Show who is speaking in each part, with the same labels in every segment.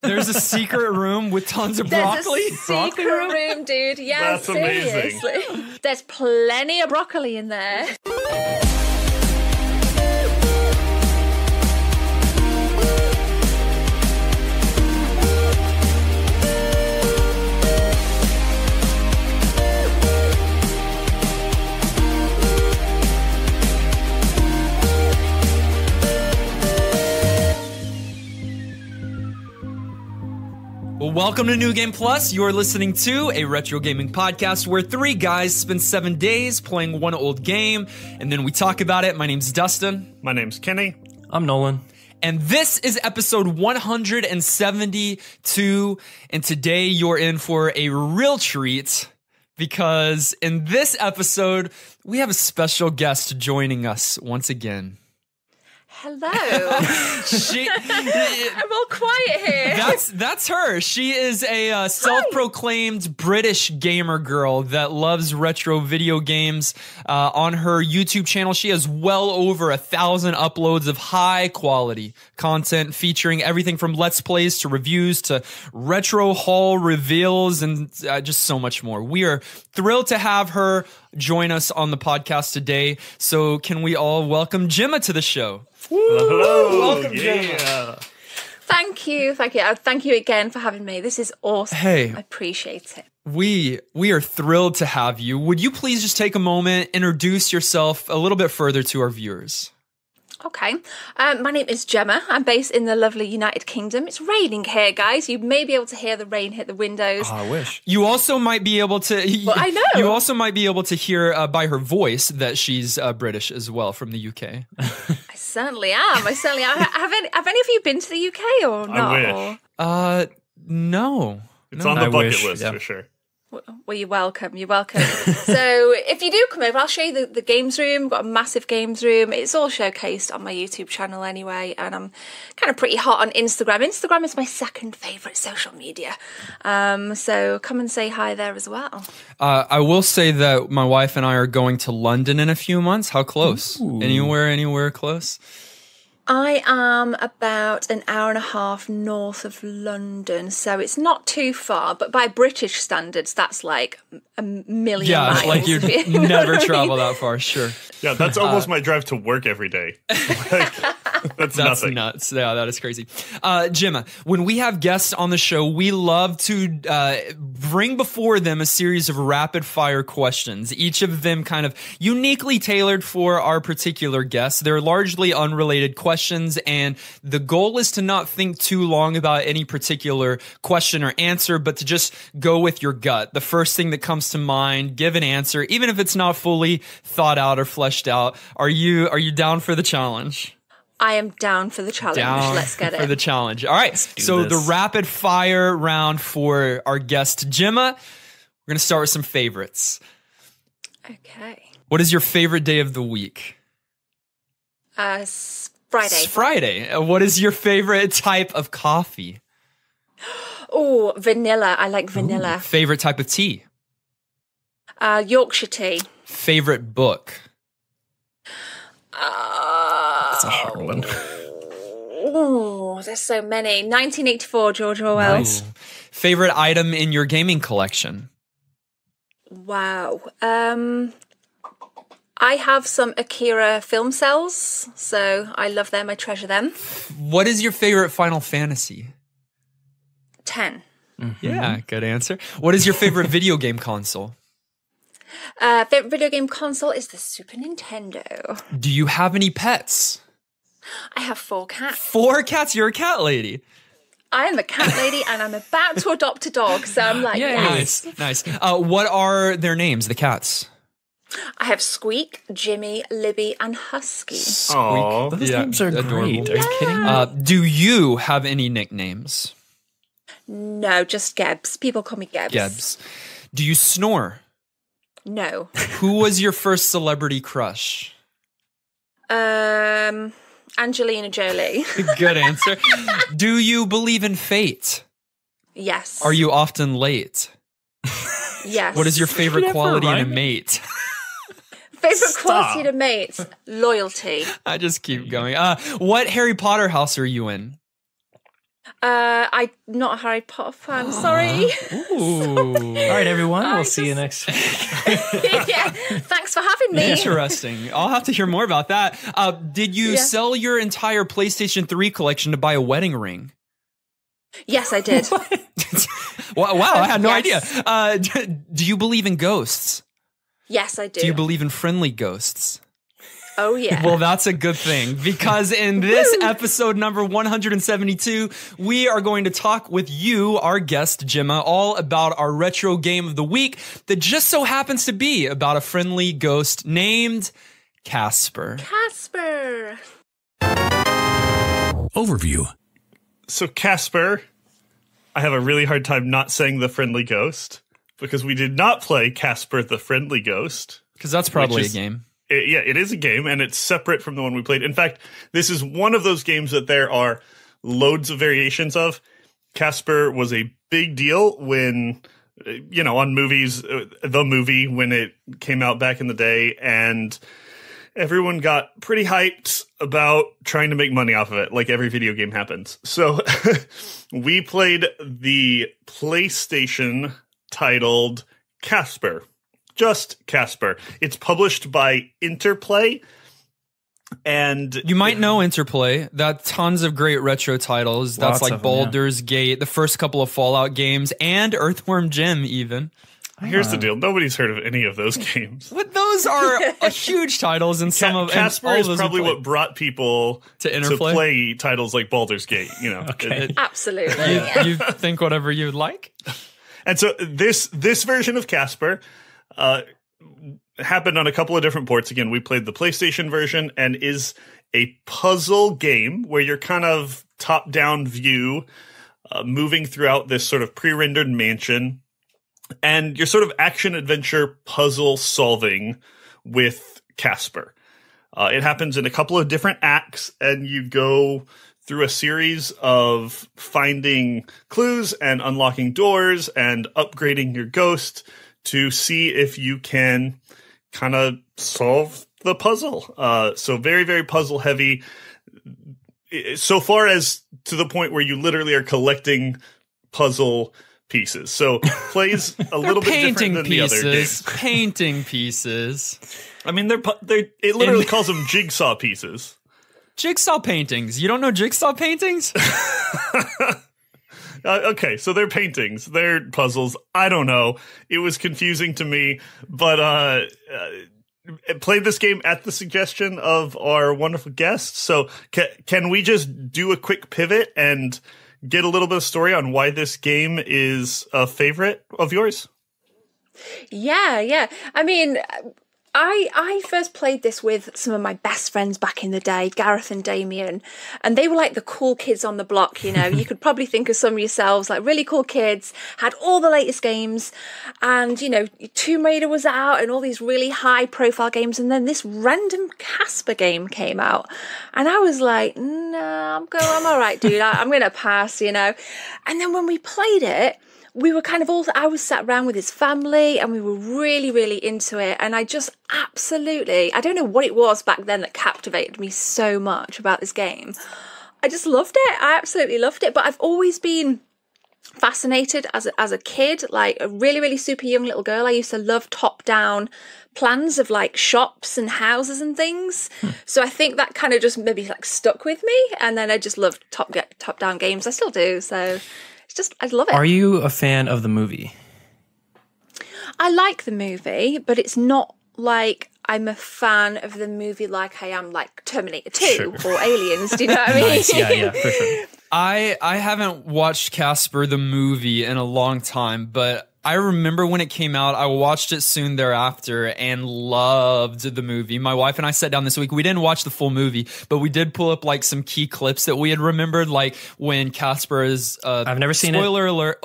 Speaker 1: There's a secret room with tons of broccoli.
Speaker 2: There's a secret room, dude. Yeah,
Speaker 3: That's amazing.
Speaker 2: seriously. There's plenty of broccoli in there.
Speaker 1: Well, welcome to New Game Plus. You're listening to a retro gaming podcast where three guys spend 7 days playing one old game, and then we talk about it. My name's Dustin.
Speaker 3: My name's Kenny.
Speaker 4: I'm Nolan.
Speaker 1: And this is episode 172, and today you're in for a real treat because in this episode, we have a special guest joining us once again.
Speaker 2: Hello.
Speaker 1: She,
Speaker 2: I'm all quiet here.
Speaker 1: That's her. She is a self-proclaimed British gamer girl that loves retro video games. On her YouTube channel, she has well over 1,000 uploads of high-quality content featuring everything from Let's Plays to reviews to retro haul reveals and just so much more. We are thrilled to have her join us on the podcast today. So can we all welcome Gemma to the show?
Speaker 3: Hello.
Speaker 1: Welcome,
Speaker 3: yeah.
Speaker 2: Thank you. Thank you again for having me. This is awesome.
Speaker 1: Hey.
Speaker 2: I appreciate it.
Speaker 1: We are thrilled to have you. Would you please just take a moment, introduce yourself a little bit further to our viewers?
Speaker 2: Okay. My name is Gemma. I'm based in the lovely United Kingdom. It's raining here, guys. You may be able to hear the rain hit the windows.
Speaker 4: Oh, I wish.
Speaker 1: You also might be able to.
Speaker 2: Well, I know.
Speaker 1: You also might be able to hear by her voice that she's British as well from the UK.
Speaker 2: I certainly am. Have any of you been to the UK or not?
Speaker 3: I wish.
Speaker 1: No.
Speaker 3: It's
Speaker 1: No.
Speaker 3: on the
Speaker 4: I
Speaker 3: bucket
Speaker 4: wish,
Speaker 3: list
Speaker 4: yeah.
Speaker 3: for sure.
Speaker 2: Well, you're welcome. You're welcome. So if you do come over, I'll show you the games room. We've got a massive games room. It's all showcased on my YouTube channel anyway. And I'm kind of pretty hot on Instagram. Instagram is my second favourite social media. So come and say hi there as well.
Speaker 1: I will say that my wife and I are going to London in a few months. How close?
Speaker 4: Ooh.
Speaker 1: Anywhere close?
Speaker 2: I am about an hour and a half north of London, so it's not too far, but by British standards, that's like a million miles.
Speaker 1: Yeah, like you'd
Speaker 2: You know
Speaker 1: never
Speaker 2: what I mean?
Speaker 1: travel that far, sure.
Speaker 3: Yeah, that's almost my drive to work every day. That's nothing.
Speaker 1: Nuts. Yeah, that is crazy. Gemma, when we have guests on the show, we love to bring before them a series of rapid fire questions, each of them kind of uniquely tailored for our particular guests. They're largely unrelated questions, and the goal is to not think too long about any particular question or answer, but to just go with your gut. The first thing that comes to mind, give an answer, even if it's not fully thought out or fleshed out. Are you down for the challenge?
Speaker 2: I am down for the challenge. Let's get it.
Speaker 1: For the challenge. All right. So
Speaker 4: this.
Speaker 1: the rapid fire round for our guest, Gemma. We're going to start with some favorites.
Speaker 2: Okay.
Speaker 1: What is your favorite day of the week?
Speaker 2: Friday.
Speaker 1: It's Friday. What is your favorite type of coffee?
Speaker 2: Oh, vanilla. I like vanilla.
Speaker 1: Favorite type of tea?
Speaker 2: Yorkshire tea.
Speaker 1: Favorite book?
Speaker 4: That's a hard one.
Speaker 2: Oh, there's so many. 1984, George Orwell.
Speaker 4: Nice.
Speaker 1: Favorite item in your gaming collection?
Speaker 2: Wow. I have some Akira film cells, so I love them. I treasure them.
Speaker 1: What is your favorite Final Fantasy?
Speaker 2: 10.
Speaker 1: Yeah, good answer. What is your favorite video game console?
Speaker 2: Favorite video game console is the Super Nintendo.
Speaker 1: Do you have any pets?
Speaker 2: I have 4 cats.
Speaker 1: 4 cats? You're a cat lady.
Speaker 2: I am a cat lady and I'm about to adopt a dog, so I'm like, yes.
Speaker 1: Nice. What are their names, the cats?
Speaker 2: I have Squeak, Jimmy, Libby, and Husky.
Speaker 3: Aw.
Speaker 4: Those names are
Speaker 1: adorable.
Speaker 4: great. Are you kidding?
Speaker 1: Do you have any nicknames?
Speaker 2: No, just Gebs. People call me Gebs.
Speaker 1: Gebs. Do you snore?
Speaker 2: No.
Speaker 1: Who was your first celebrity crush?
Speaker 2: Angelina Jolie.
Speaker 1: Good answer. Do you believe in fate?
Speaker 2: Yes.
Speaker 1: Are you often late?
Speaker 2: Yes.
Speaker 1: What is your favorite
Speaker 4: Never
Speaker 1: quality in a
Speaker 4: rhyme.
Speaker 1: mate?
Speaker 2: favorite quality to mates? Loyalty.
Speaker 1: I just keep going. What Harry Potter house are you in?
Speaker 2: I'm not a Harry Potter fan. Sorry.
Speaker 4: All right, everyone. We'll see you next week.
Speaker 2: Yeah. Thanks for having me.
Speaker 1: Interesting. I'll have to hear more about that. Did you sell your entire PlayStation 3 collection to buy a wedding ring?
Speaker 2: Yes, I did.
Speaker 1: Wow, I had no
Speaker 2: Yes.
Speaker 1: idea. Do you believe in ghosts?
Speaker 2: Yes, I do.
Speaker 1: Do you believe in friendly ghosts?
Speaker 2: Oh, yeah.
Speaker 1: Well, that's a good thing, because in this episode number 172, we are going to talk with you, our guest, Gemma, all about our retro game of the week that just so happens to be about a friendly ghost named Casper.
Speaker 2: Casper.
Speaker 5: Overview.
Speaker 3: So Casper, I have a really hard time not saying the friendly ghost because we did not play Casper the Friendly Ghost.
Speaker 1: Because that's probably
Speaker 3: Which is-
Speaker 1: a game.
Speaker 3: It is a game, and it's separate from the one we played. In fact, this is one of those games that there are loads of variations of. Casper was a big deal when, on movies, the movie, when it came out back in the day, and everyone got pretty hyped about trying to make money off of it, like every video game happens. So we played the PlayStation titled Casper. Just Casper. It's published by Interplay. And
Speaker 1: You might know Interplay. That tons of great retro titles. That's
Speaker 4: Lots
Speaker 1: like
Speaker 4: of them, yeah.
Speaker 1: Baldur's Gate, the first couple of Fallout games, and Earthworm Jim even.
Speaker 3: here's the deal. Nobody's heard of any of those games.
Speaker 1: But those are huge titles, and some of
Speaker 3: Casper
Speaker 1: and all
Speaker 3: is
Speaker 1: those
Speaker 3: probably
Speaker 1: we played.
Speaker 3: what brought people
Speaker 1: To Interplay?
Speaker 3: play titles like Baldur's Gate.
Speaker 4: Okay.
Speaker 2: Absolutely.
Speaker 1: You think whatever you'd like.
Speaker 3: And so this version of Casper happened on a couple of different ports. Again, we played the PlayStation version, and is a puzzle game where you're kind of top-down view, moving throughout this sort of pre-rendered mansion, and you're sort of action-adventure puzzle solving with Casper. It happens in a couple of different acts, and you go through a series of finding clues and unlocking doors and upgrading your ghost to see if you can kind of solve the puzzle. So very, very puzzle heavy. So far as to the point where you literally are collecting puzzle pieces. So plays a little bit different than the other games.
Speaker 1: Painting pieces.
Speaker 3: I mean, it literally calls them jigsaw pieces.
Speaker 1: Jigsaw paintings. You don't know jigsaw paintings?
Speaker 3: Okay, so they're paintings, they're puzzles. I don't know. It was confusing to me, but played this game at the suggestion of our wonderful guests. So can we just do a quick pivot and get a little bit of story on why this game is a favorite of yours?
Speaker 2: Yeah. I mean, I first played this with some of my best friends back in the day, Gareth and Damien, and they were like the cool kids on the block, You could probably think of some of yourselves, like really cool kids, had all the latest games, and, Tomb Raider was out and all these really high-profile games, and then this random Casper game came out, and I was like, nah, I'm all right, dude, I'm going to pass, And then when we played it, we were I was sat around with his family and we were really, really into it. And I just absolutely, I don't know what it was back then that captivated me so much about this game. I just loved it. I absolutely loved it. But I've always been fascinated as a kid, like a really, really super young little girl. I used to love top-down plans of like shops and houses and things. So I think that kind of just maybe like stuck with me. And then I just loved top-down games. I still do. So I love it.
Speaker 4: Are you a fan of the movie?
Speaker 2: I like the movie, but it's not like I'm a fan of the movie like I am like Terminator 2 or Aliens. Do you know what I mean?
Speaker 4: Nice. Yeah, for sure.
Speaker 1: I haven't watched Casper the movie in a long time, but I remember when it came out, I watched it soon thereafter and loved the movie. My wife and I sat down this week. We didn't watch the full movie, but we did pull up like some key clips that we had remembered, like when Casper is
Speaker 4: I've never seen
Speaker 1: spoiler alert.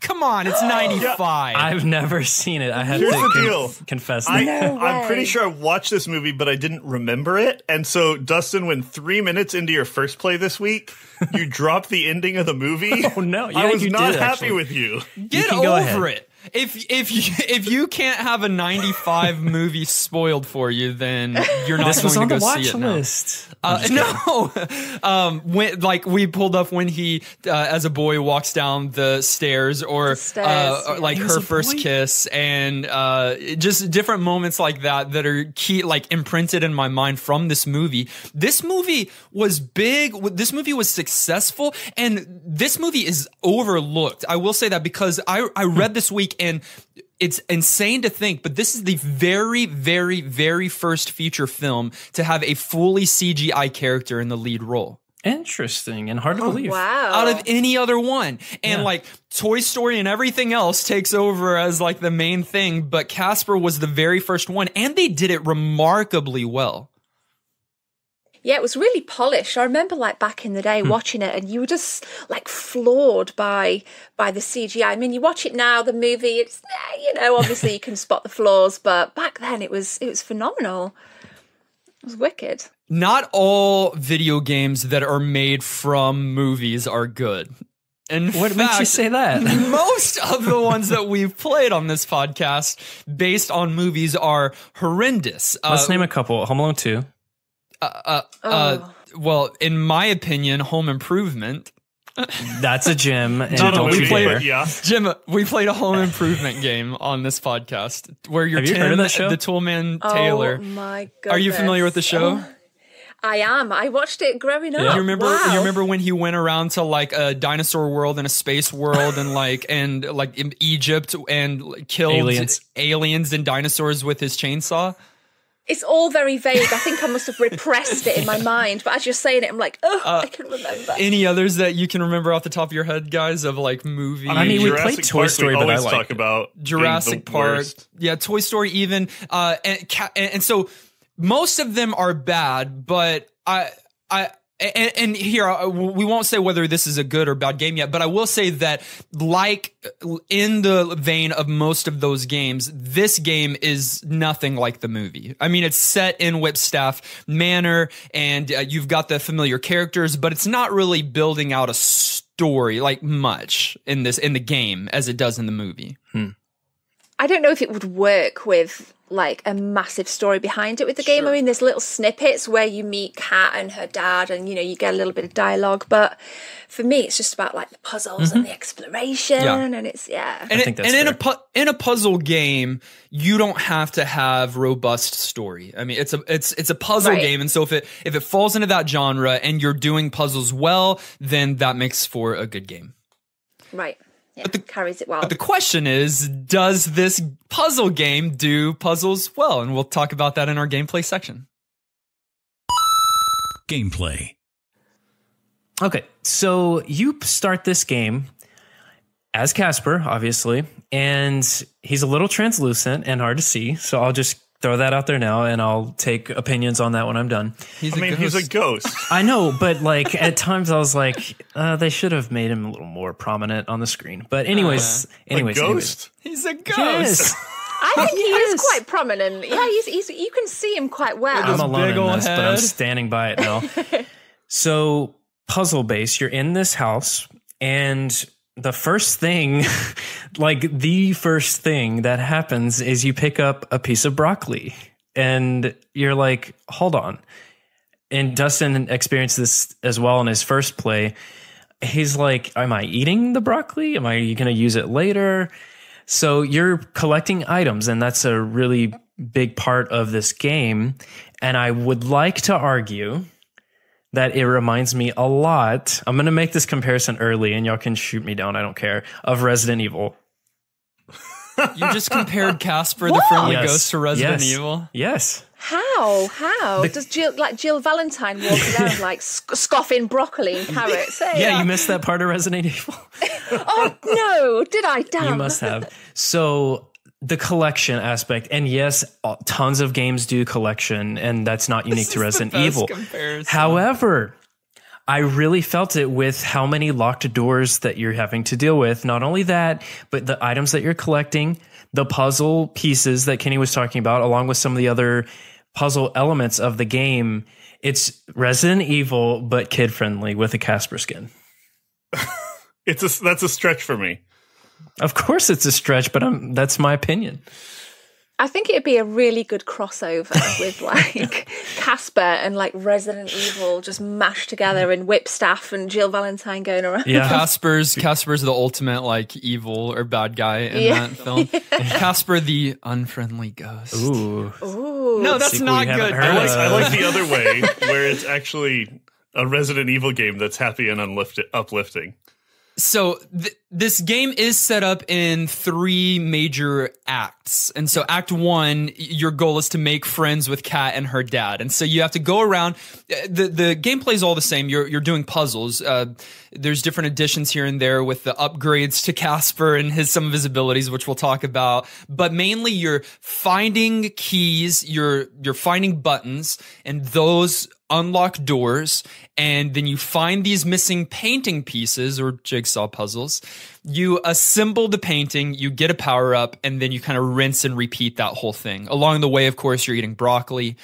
Speaker 1: Come on, it's 95.
Speaker 4: I've never seen it. I have
Speaker 3: Here's
Speaker 4: to
Speaker 3: the deal.
Speaker 4: confess that.
Speaker 3: I'm pretty sure I watched this movie, but I didn't remember it. And so, Dustin, when 3 minutes into your first play this week, you dropped the ending of the movie.
Speaker 4: Oh, no. Yeah,
Speaker 3: I was
Speaker 4: you
Speaker 3: not
Speaker 4: did,
Speaker 3: happy
Speaker 4: actually.
Speaker 3: with you.
Speaker 1: Get
Speaker 4: can go
Speaker 1: over
Speaker 4: ahead.
Speaker 1: it. If you can't have a 95 movie spoiled for you, then you're not
Speaker 4: This was
Speaker 1: going
Speaker 4: on
Speaker 1: to
Speaker 4: the
Speaker 1: go see
Speaker 4: watch
Speaker 1: it now.
Speaker 4: list.
Speaker 1: No, when like we pulled up when he as a boy walks down the stairs, or like
Speaker 4: He was
Speaker 1: her
Speaker 4: a
Speaker 1: first
Speaker 4: boy?
Speaker 1: kiss, and just different moments like that are key, like imprinted in my mind from this movie. This movie was big. This movie was successful, and this movie is overlooked. I will say that because I read this week, and it's insane to think, but this is the very, very, very first feature film to have a fully CGI character in the lead role.
Speaker 4: Interesting and hard to believe.
Speaker 2: Wow.
Speaker 1: Out of any other one. And
Speaker 4: Yeah.
Speaker 1: like Toy Story and everything else takes over as like the main thing, but Casper was the very first one, and they did it remarkably well.
Speaker 2: Yeah, it was really polished. I remember like back in the day watching it, and you were just like floored by the CGI. I mean, you watch it now, the movie, it's obviously you can spot the flaws, but back then it was phenomenal. It was wicked.
Speaker 1: Not all video games that are made from movies are good. In
Speaker 4: What
Speaker 1: fact,
Speaker 4: makes you say that?
Speaker 1: most of the ones that we've played on this podcast based on movies are horrendous.
Speaker 4: Let's name a couple. Home Alone 2.
Speaker 1: Well, in my opinion, Home Improvement.
Speaker 4: That's a gym. And
Speaker 3: Not a
Speaker 4: don't
Speaker 3: movie,
Speaker 4: you
Speaker 3: but
Speaker 4: dare.
Speaker 3: yeah.
Speaker 1: Jim, we played a Home Improvement game on this podcast where you're
Speaker 4: Have you heard
Speaker 1: Tim,
Speaker 4: of that show?
Speaker 1: the Toolman Taylor.
Speaker 2: Oh my goodness.
Speaker 1: Are you familiar with the show?
Speaker 2: Oh, I am. I watched it growing up.
Speaker 1: You remember?
Speaker 2: Wow.
Speaker 1: You remember when he went around to like a dinosaur world and a space world and like in Egypt and killed aliens and dinosaurs with his chainsaw?
Speaker 2: It's all very vague. I think I must have repressed it in my mind, but as you're saying it, I'm like, I can remember.
Speaker 1: Any others that you can remember off the top of your head, guys, of like movies?
Speaker 4: I mean, we
Speaker 3: Jurassic
Speaker 4: played Toy
Speaker 3: Park,
Speaker 4: Story,
Speaker 3: we
Speaker 4: but I
Speaker 3: always
Speaker 4: like
Speaker 3: talk
Speaker 4: it.
Speaker 3: about being
Speaker 1: Jurassic
Speaker 3: the
Speaker 1: Park,
Speaker 3: worst.
Speaker 1: yeah, Toy Story, even, and so most of them are bad, but and here we won't say whether this is a good or bad game yet, but I will say that, like in the vein of most of those games, this game is nothing like the movie. I mean, it's set in Whipstaff Manor, and you've got the familiar characters, but it's not really building out a story like much in the game as it does in the movie.
Speaker 2: I don't know if it would work with like a massive story behind it with the game. I mean, there's little snippets where you meet Kat and her dad, and you get a little bit of dialogue. But for me, it's just about like the puzzles and the exploration, and it's
Speaker 1: And,
Speaker 4: I think that's fair.
Speaker 1: in a puzzle game, you don't have to have robust story. I mean, it's a puzzle
Speaker 2: Right.
Speaker 1: game, and so if it falls into that genre and you're doing puzzles well, then that makes for a good game.
Speaker 2: right. Yeah, carries it well.
Speaker 1: But the question is, does this puzzle game do puzzles well? And we'll talk about that in our gameplay section.
Speaker 5: Gameplay.
Speaker 4: Okay, so you start this game as Casper, obviously, and he's a little translucent and hard to see. So I'll just throw that out there now, and I'll take opinions on that when I'm done.
Speaker 3: He's a ghost.
Speaker 4: I know, but like at times I was like, they should have made him a little more prominent on the screen. But anyways,
Speaker 3: A ghost?
Speaker 1: He's a ghost.
Speaker 4: Yes.
Speaker 2: I think he
Speaker 4: Yes.
Speaker 2: is quite prominent. Yeah, he's you can see him quite well.
Speaker 4: I'm
Speaker 1: his
Speaker 4: alone
Speaker 1: big
Speaker 4: in
Speaker 1: ol'
Speaker 4: this, but I'm
Speaker 1: head.
Speaker 4: standing by it now. So, puzzle base, you're in this house, and the first thing, the first thing that happens is you pick up a piece of broccoli, and you're like, hold on. And Dustin experienced this as well in his first play. He's like, am I eating the broccoli? Am I going to use it later? So you're collecting items, and that's a really big part of this game. And I would like to argue that it reminds me a lot. I'm going to make this comparison early, and y'all can shoot me down. I don't care. Of Resident Evil.
Speaker 1: You just compared Casper, the friendly
Speaker 4: Yes.
Speaker 1: ghost, to Resident
Speaker 4: Yes.
Speaker 1: Evil.
Speaker 4: Yes.
Speaker 2: How does Jill Valentine walk around like scoffing broccoli and carrots? Hey,
Speaker 4: Yeah, you missed that part of Resident Evil.
Speaker 2: Oh no, did I? Damn.
Speaker 4: You must have. So the collection aspect, and yes, tons of games do collection, and that's not unique to Resident Evil.
Speaker 1: Comparison.
Speaker 4: However, I really felt it with how many locked doors that you're having to deal with. Not only that, but the items that you're collecting, the puzzle pieces that Kenny was talking about, along with some of the other puzzle elements of the game. It's Resident Evil, but kid friendly with a Casper skin.
Speaker 3: That's a stretch for me.
Speaker 4: Of course it's a stretch, but that's my opinion.
Speaker 2: I think it'd be a really good crossover with like Casper and like Resident Evil just mashed together and Whipstaff and Jill Valentine going around.
Speaker 1: Yeah, Casper's the ultimate like evil or bad guy in that film. Casper the unfriendly ghost.
Speaker 4: Ooh.
Speaker 1: No, that's not good.
Speaker 3: I like the other way where it's actually a Resident Evil game that's happy and uplifting.
Speaker 1: So this game is set up in 3 major acts. And so act 1, your goal is to make friends with Kat and her dad. And so you have to go around. The gameplay is all the same. You're doing puzzles. There's different additions here and there with the upgrades to Casper and some of his abilities, which we'll talk about. But mainly you're finding keys, you're finding buttons, and those unlock doors, and then you find these missing painting pieces or jigsaw puzzles. You assemble the painting, you get a power up, and then you kind of rinse and repeat that whole thing. Along the way, of course, you're eating broccoli,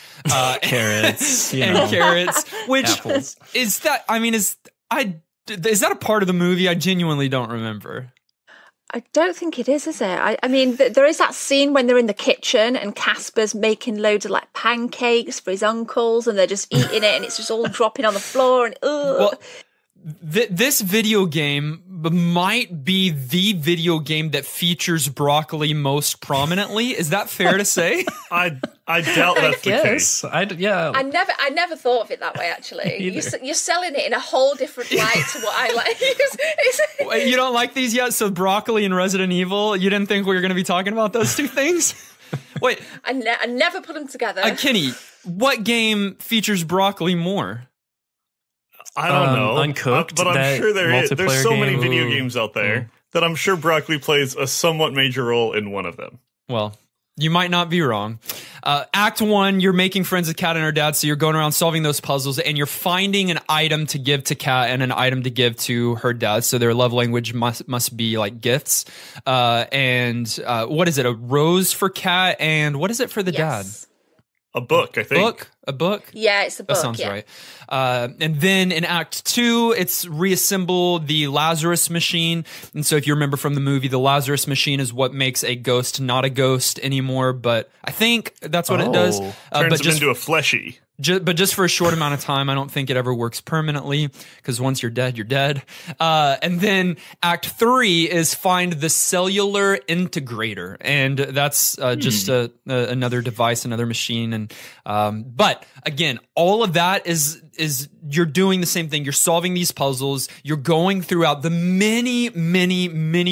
Speaker 4: carrots,
Speaker 1: and carrots. Which
Speaker 4: apples.
Speaker 1: Is that? I mean, is that a part of the movie? I genuinely don't remember.
Speaker 2: I don't think it is it? I mean, there is that scene when they're in the kitchen and Casper's making loads of like pancakes for his uncles and they're just eating it and it's just all dropping on the floor and ugh.
Speaker 1: Well, this video game might be the video game that features broccoli most prominently. Is that fair to say?
Speaker 3: I doubt that's the case.
Speaker 2: I never thought of it that way. Actually, you're selling it in a whole different light to what I like.
Speaker 1: You don't like these yet? So broccoli and Resident Evil. You didn't think we were going to be talking about those 2 things? Wait,
Speaker 2: I never put them together.
Speaker 1: Kenny, what game features broccoli more?
Speaker 3: I don't know.
Speaker 4: Uncooked,
Speaker 3: but I'm sure there is. There's so many video
Speaker 4: Ooh.
Speaker 3: games out there that I'm sure broccoli plays a somewhat major role in one of them.
Speaker 1: Well, you might not be wrong. Act 1, you're making friends with Kat and her dad, so you're going around solving those puzzles, and you're finding an item to give to Kat and an item to give to her dad, so their love language must be like gifts. And what is it, a rose for Kat, and what is it for the dad?
Speaker 3: A book, I think.
Speaker 1: A book?
Speaker 2: Yeah, it's a book.
Speaker 1: That sounds right. And then in Act 2, it's reassemble the Lazarus machine. And so if you remember from the movie, the Lazarus machine is what makes a ghost not a ghost anymore. But I think that's what it does.
Speaker 3: Turns him into a fleshy.
Speaker 1: But just for a short amount of time, I don't think it ever works permanently because once you're dead, you're dead. And then Act 3 is find the cellular integrator, and that's just another device, another machine. And but again, all of that is you're doing the same thing. You're solving these puzzles. You're going throughout the many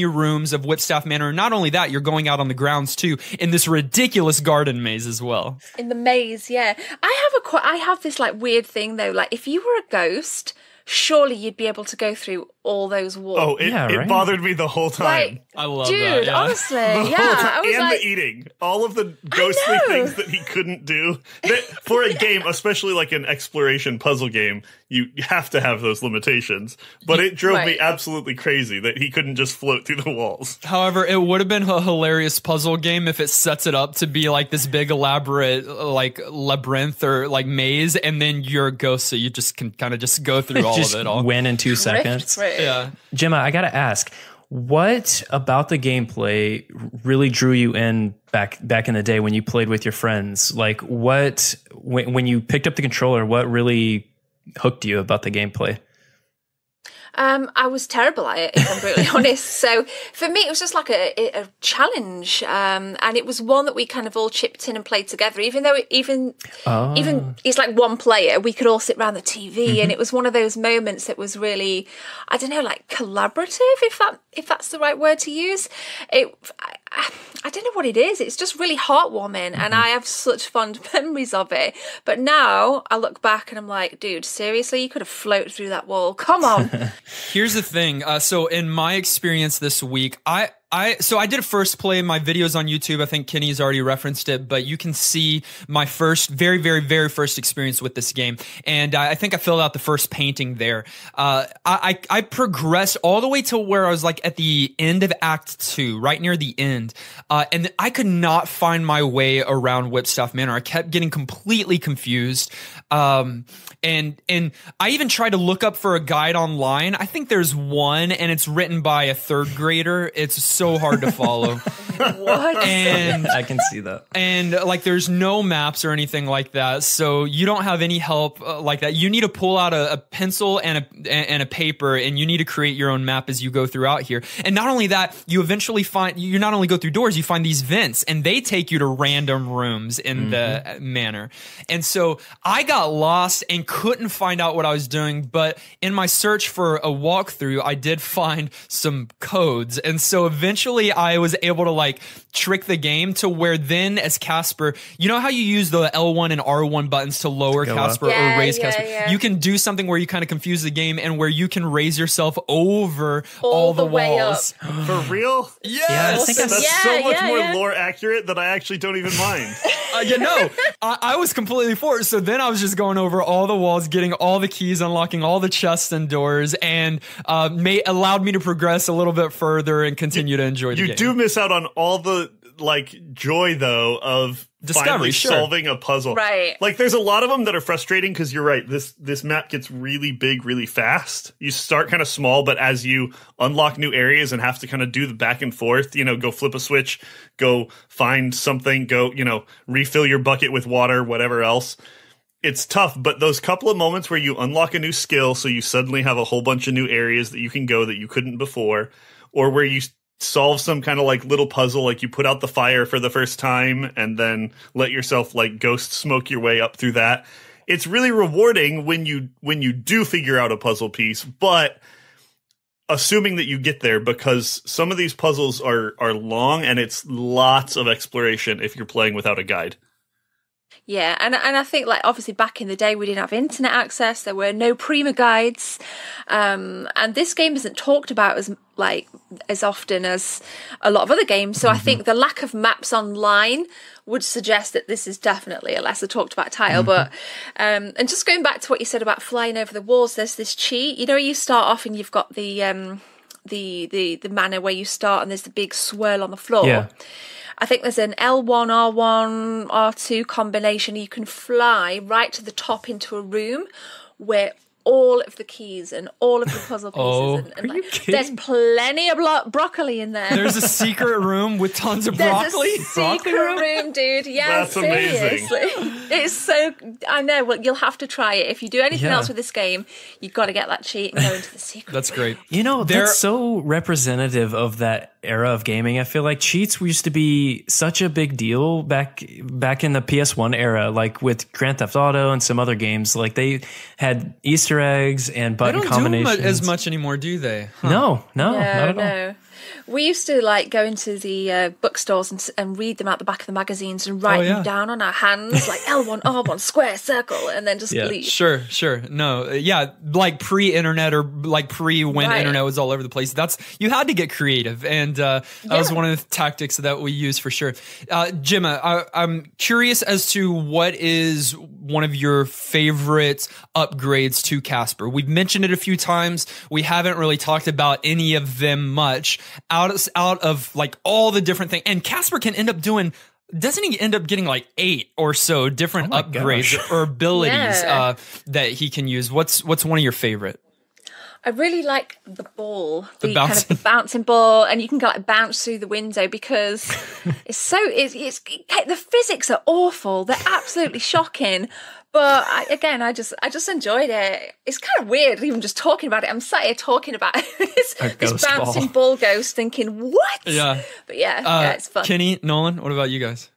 Speaker 1: rooms of Whipstaff Manor. And not only that, you're going out on the grounds too in this ridiculous garden maze as well.
Speaker 2: In the maze, yeah. I have this like weird thing though. Like if you were a ghost, surely you'd be able to go through all those walls.
Speaker 3: Oh, it bothered me the whole time.
Speaker 2: Like,
Speaker 1: I love
Speaker 2: dude,
Speaker 1: that. Yeah.
Speaker 2: Honestly, yeah. I was
Speaker 3: and
Speaker 2: like,
Speaker 3: the eating. All of the ghostly things that he couldn't do. For a game, especially like an exploration puzzle game, you have to have those limitations. But it drove me absolutely crazy that he couldn't just float through the walls.
Speaker 1: However, it would have been a hilarious puzzle game if it sets it up to be like this big elaborate like labyrinth or like maze, and then you're a ghost, so you just can kind of just go through all of it all.
Speaker 4: Win in 2 seconds.
Speaker 1: Yeah.
Speaker 4: Gemma, I gotta ask, what about the gameplay really drew you in back in the day when you played with your friends? Like, what when you picked up the controller, what really hooked you about the gameplay?
Speaker 2: I was terrible at it, if I'm brutally honest. So for me, it was just like a challenge, and it was one that we kind of all chipped in and played together. Even though even it's like one player, we could all sit around the TV, and it was one of those moments that was really, I don't know, like collaborative, if that's the right word to use. I don't know what it is. It's just really heartwarming, and I have such fond memories of it. But now I look back and I'm like, dude, seriously, you could have floated through that wall. Come on.
Speaker 1: Here's the thing. So in my experience this week, I did a first play. My videos on YouTube. I think Kenny's already referenced it, but you can see my very first experience with this game. And I think I filled out the first painting there. I progressed all the way to where I was like at the end of Act 2, right near the end. And I could not find my way around Whipstaff Manor. I kept getting completely confused. And I even tried to look up for a guide online. I think there's one, and it's written by a third grader. It's so hard to follow.
Speaker 2: What?
Speaker 1: And
Speaker 4: I can see that.
Speaker 1: And like, there's no maps or anything like that, so you don't have any help like that. You need to pull out a pencil and a paper, and you need to create your own map as you go throughout here. And not only that, you eventually you not only go through doors, you find these vents, and they take you to random rooms in the manor. And so I got lost and couldn't find out what I was doing, but in my search for a walkthrough, I did find some codes. And so eventually I was able to like trick the game to where then as Casper, you know how you use the L1 and R1 buttons to lower Casper or raise Casper?
Speaker 2: Yeah.
Speaker 1: You can do something where you kind of confuse the game and where you can raise yourself over all the
Speaker 2: way
Speaker 1: walls.
Speaker 3: For real?
Speaker 1: Yes!
Speaker 4: Yeah, I think
Speaker 3: That's so much more lore accurate that I actually don't even mind.
Speaker 1: I was completely for it. So then I was just going over all the walls, getting all the keys, unlocking all the chests and doors, and allowed me to progress a little bit further and continue to enjoy the game.
Speaker 3: You do miss out on all the like joy though of
Speaker 1: discovery,
Speaker 3: finally solving a puzzle.
Speaker 2: Right.
Speaker 3: Like there's a lot of them that are frustrating because you're right. This map gets really big really fast. You start kind of small, but as you unlock new areas and have to kind of do the back and forth, go flip a switch, go find something, go, refill your bucket with water, whatever else. It's tough, but those couple of moments where you unlock a new skill, so you suddenly have a whole bunch of new areas that you can go that you couldn't before, or where you solve some kind of like little puzzle, like you put out the fire for the first time and then let yourself like ghost smoke your way up through that. It's really rewarding when you do figure out a puzzle piece, but assuming that you get there, because some of these puzzles are long and it's lots of exploration if you're playing without a guide.
Speaker 2: Yeah, and I think like obviously back in the day we didn't have internet access, there were no Prima guides, and this game isn't talked about as often as a lot of other games. So I think the lack of maps online would suggest that this is definitely a lesser talked about title. But and just going back to what you said about flying over the walls, there's this cheat. You start off and you've got the manor where you start, and there's the big swirl on the floor.
Speaker 4: Yeah.
Speaker 2: I think there's an L1, R1, R2 combination. You can fly right to the top into a room where all of the keys and all of the puzzle pieces.
Speaker 1: Are you kidding?
Speaker 2: There's plenty of broccoli in there.
Speaker 1: There's a secret room with tons of broccoli.
Speaker 2: There's a secret room, dude. Yeah,
Speaker 3: That's amazing.
Speaker 2: seriously. It's so. I know. Well, you'll have to try it. If you do anything else with this game, you've got to get that cheat and go into the secret.
Speaker 1: That's great.
Speaker 4: That's so representative of that era of gaming. I feel like cheats used to be such a big deal back in the PS1 era, like with Grand Theft Auto and some other games. Like they had Easter eggs and button combinations.
Speaker 1: They don't do as much anymore, do they? Huh.
Speaker 4: No, not at all.
Speaker 2: We used to like go into the bookstores and read them out the back of the magazines and write them down on our hands, like L1, R1, square, circle, and then just leave. Sure.
Speaker 1: No, like pre-internet or like when the internet was all over the place. You had to get creative, and that was one of the tactics that we used for sure. Gemma, I'm curious as to what is one of your favorite upgrades to Casper. We've mentioned it a few times. We haven't really talked about any of them much. Out of like all the different things, and Casper can end up doing. Doesn't he end up getting like 8 or so different upgrades or abilities that he can use? What's one of your favorite?
Speaker 2: I really like the ball, the bouncing ball, and you can go like bounce through the window because the physics are awful. They're absolutely shocking. But I just enjoyed it. It's kind of weird even just talking about it. I'm sat here talking about this bouncing ball ghost thinking, what?
Speaker 1: Yeah.
Speaker 2: But it's fun.
Speaker 1: Kenny, Nolan, what about you guys?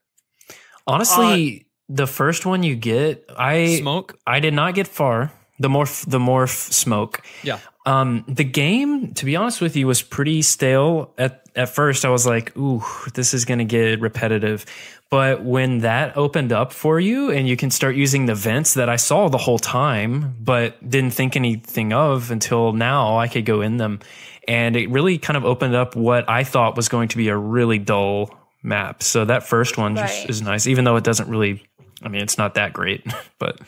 Speaker 4: Honestly, the first one you get,
Speaker 1: Smoke?
Speaker 4: I did not get far. The morph smoke.
Speaker 1: Yeah.
Speaker 4: The game, to be honest with you, was pretty stale. At first, I was like, ooh, this is going to get repetitive. But when that opened up for you and you can start using the vents that I saw the whole time, but didn't think anything of until now, I could go in them. And it really kind of opened up what I thought was going to be a really dull map. So that first one just is nice, even though it doesn't really, it's not that great, but...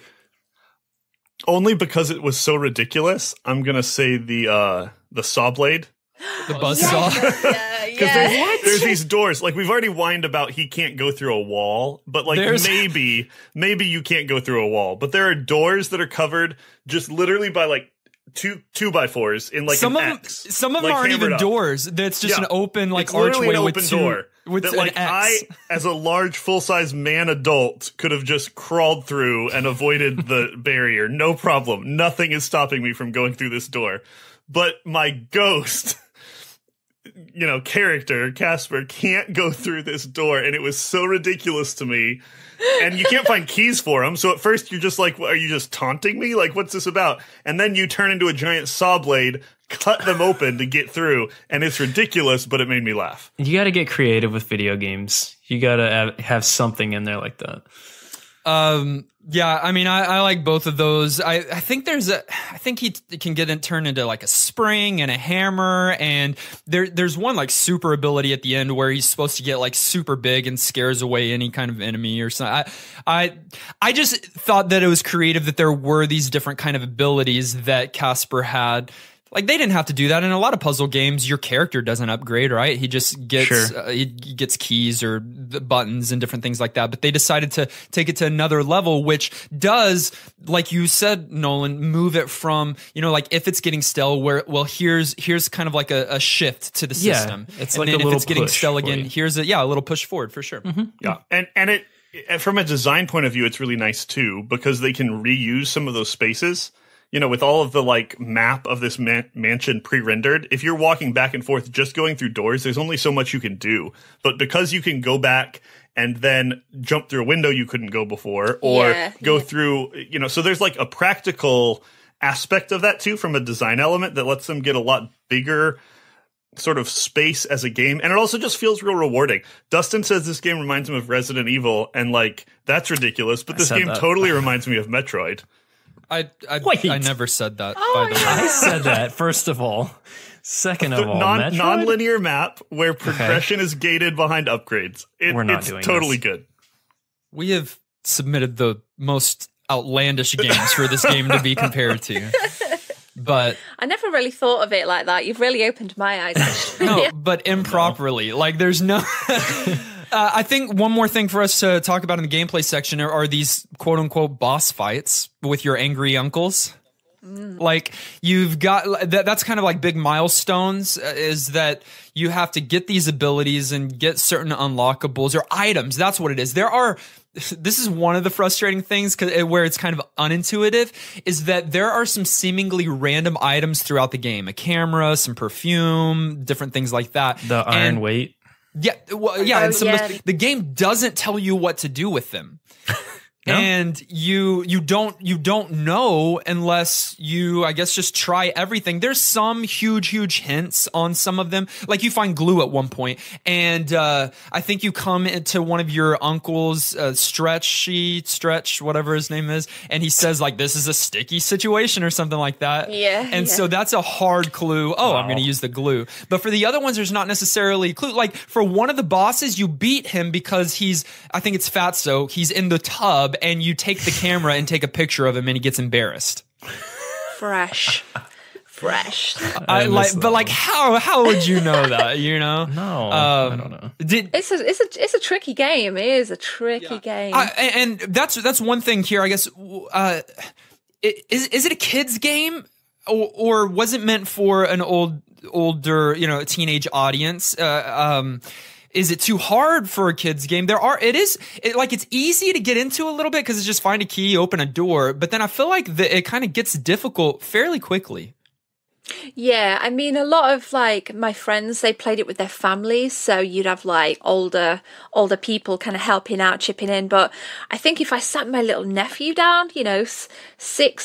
Speaker 3: Only because it was so ridiculous, I'm going to say the saw blade
Speaker 1: The buzzsaw.
Speaker 3: Because there's these doors. Like, we've alreed whined about he can't go through a wall, but like maybe you can't go through a wall. But there are doors that are covered just literally by like two by fours in like
Speaker 1: some
Speaker 3: an
Speaker 1: of
Speaker 3: X.
Speaker 1: Some of them aren't even doors. That's just an open like
Speaker 3: it's
Speaker 1: archway
Speaker 3: an open
Speaker 1: with
Speaker 3: door.
Speaker 1: With
Speaker 3: that
Speaker 1: an
Speaker 3: like
Speaker 1: X.
Speaker 3: I, as a large full-size man adult, could have just crawled through and avoided the barrier. No problem. Nothing is stopping me from going through this door. But my ghost, character, Casper, can't go through this door, and it was so ridiculous to me. And you can't find keys for him, so at first you're just like, are you just taunting me? Like, what's this about? And then you turn into a giant saw blade, cut them open to get through, and it's ridiculous, but it made me laugh.
Speaker 4: You got to get creative with video games. You got to have something in there like that.
Speaker 1: Yeah, I mean, I like both of those. I think I think he can turn into like a spring and a hammer, and there's one like super ability at the end where he's supposed to get like super big and scares away any kind of enemy or something. I just thought that it was creative that there were these different kind of abilities that Casper had. Like, they didn't have to do that. In a lot of puzzle games, your character doesn't upgrade, right? He just gets he gets keys or the buttons and different things like that. But they decided to take it to another level, which does, like you said, Nolan, move it from, like if it's getting stale, here's kind of like a shift to the system.
Speaker 4: It's
Speaker 1: and
Speaker 4: like
Speaker 1: then
Speaker 4: a
Speaker 1: if
Speaker 4: little
Speaker 1: it's getting
Speaker 4: push
Speaker 1: stale again, here's a little push forward for sure.
Speaker 4: Mm-hmm.
Speaker 3: Yeah, and it from a design point of view, it's really nice too, because they can reuse some of those spaces. With all of the like map of this mansion pre-rendered, if you're walking back and forth just going through doors, there's only so much you can do. But because you can go back and then jump through a window you couldn't go before, or go through, so there's like a practical aspect of that too, from a design element that lets them get a lot bigger sort of space as a game. And it also just feels real rewarding. Dustin says this game reminds him of Resident Evil, and like, that's ridiculous. But this game totally reminds me of Metroid.
Speaker 1: I never said that.
Speaker 2: Oh,
Speaker 1: by the way.
Speaker 4: I said that, first of all. Second of all,
Speaker 3: non-linear map where progression is gated behind upgrades. It's totally good.
Speaker 1: We have submitted the most outlandish games for this game to be compared to. But
Speaker 2: I never really thought of it like that. You've really opened my eyes. Actually.
Speaker 1: No, but improperly. Like, there's no... I think one more thing for us to talk about in the gameplay section are these quote-unquote boss fights with your angry uncles. Like, you've got that's kind of like big milestones, is that you have to get these abilities and get certain unlockables or items. That's what it is. This is one of the frustrating things where it's kind of unintuitive, is that there are some seemingly random items throughout the game. A camera, some perfume, different things like that.
Speaker 4: The iron weight.
Speaker 1: Yeah, well, yeah, and the game doesn't tell you what to do with them. No? And you don't know unless you, I guess, just try everything. There's some huge hints on some of them. Like, you find glue at one point, and I think you come into one of your uncle's Stretch, whatever his name is, and he says like, this is a sticky situation or something like that. And so that's a hard clue. Oh, wow. I'm going to use the glue. But for the other ones, there's not necessarily a clue. Like, for one of the bosses, you beat him because I think it's Fatso. He's in the tub, and you take the camera and take a picture of him, and he gets embarrassed.
Speaker 2: Fresh.
Speaker 1: How would you know that?
Speaker 4: No, I don't know.
Speaker 2: It's a tricky game. It is a tricky game.
Speaker 1: And that's one thing here, I guess. Is it a kid's game, or was it meant for an older, teenage audience? Is it too hard for a kid's game? It's easy to get into a little bit because it's just find a key, open a door. But then I feel like it kind of gets difficult fairly quickly.
Speaker 2: Yeah, I mean, a lot of like my friends, they played it with their families, so you'd have like older people kind of helping out, chipping in. But I think if I sat my little nephew down, 6,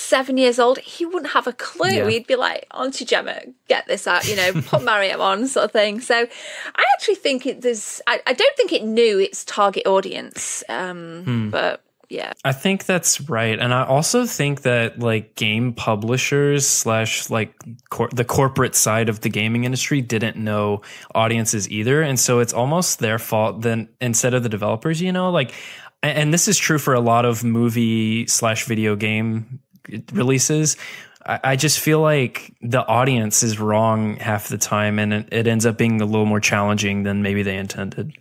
Speaker 2: 7 years old, he wouldn't have a clue. Yeah. He'd be like, Auntie Gemma, get this out, put Mario on, sort of thing. So I actually think I don't think it knew its target audience, but. Yeah,
Speaker 4: I think that's right. And I also think that like game publishers / like the corporate side of the gaming industry didn't know audiences either. And so it's almost their fault then instead of the developers, and this is true for a lot of movie / video game releases. I just feel like the audience is wrong half the time, and it ends up being a little more challenging than maybe they intended.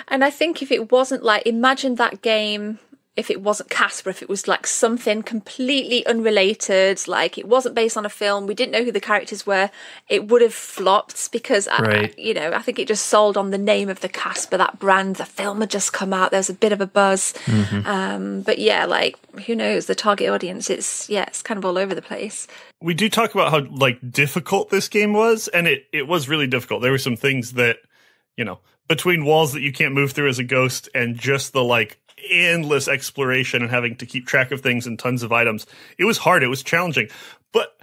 Speaker 2: And I think if it wasn't like, imagine that game, if it wasn't Casper, if it was like something completely unrelated, like it wasn't based on a film, we didn't know who the characters were, it would have flopped because,
Speaker 4: Right.
Speaker 2: I think it just sold on the name of the Casper, that brand. The film had just come out. There was a bit of a buzz. But yeah, like, who knows, the target audience, it's kind of all over the place.
Speaker 3: We do talk about how like difficult this game was, and it was really difficult. There were some things that, between walls that you can't move through as a ghost and just the like endless exploration and having to keep track of things and tons of items. It was hard. It was challenging. But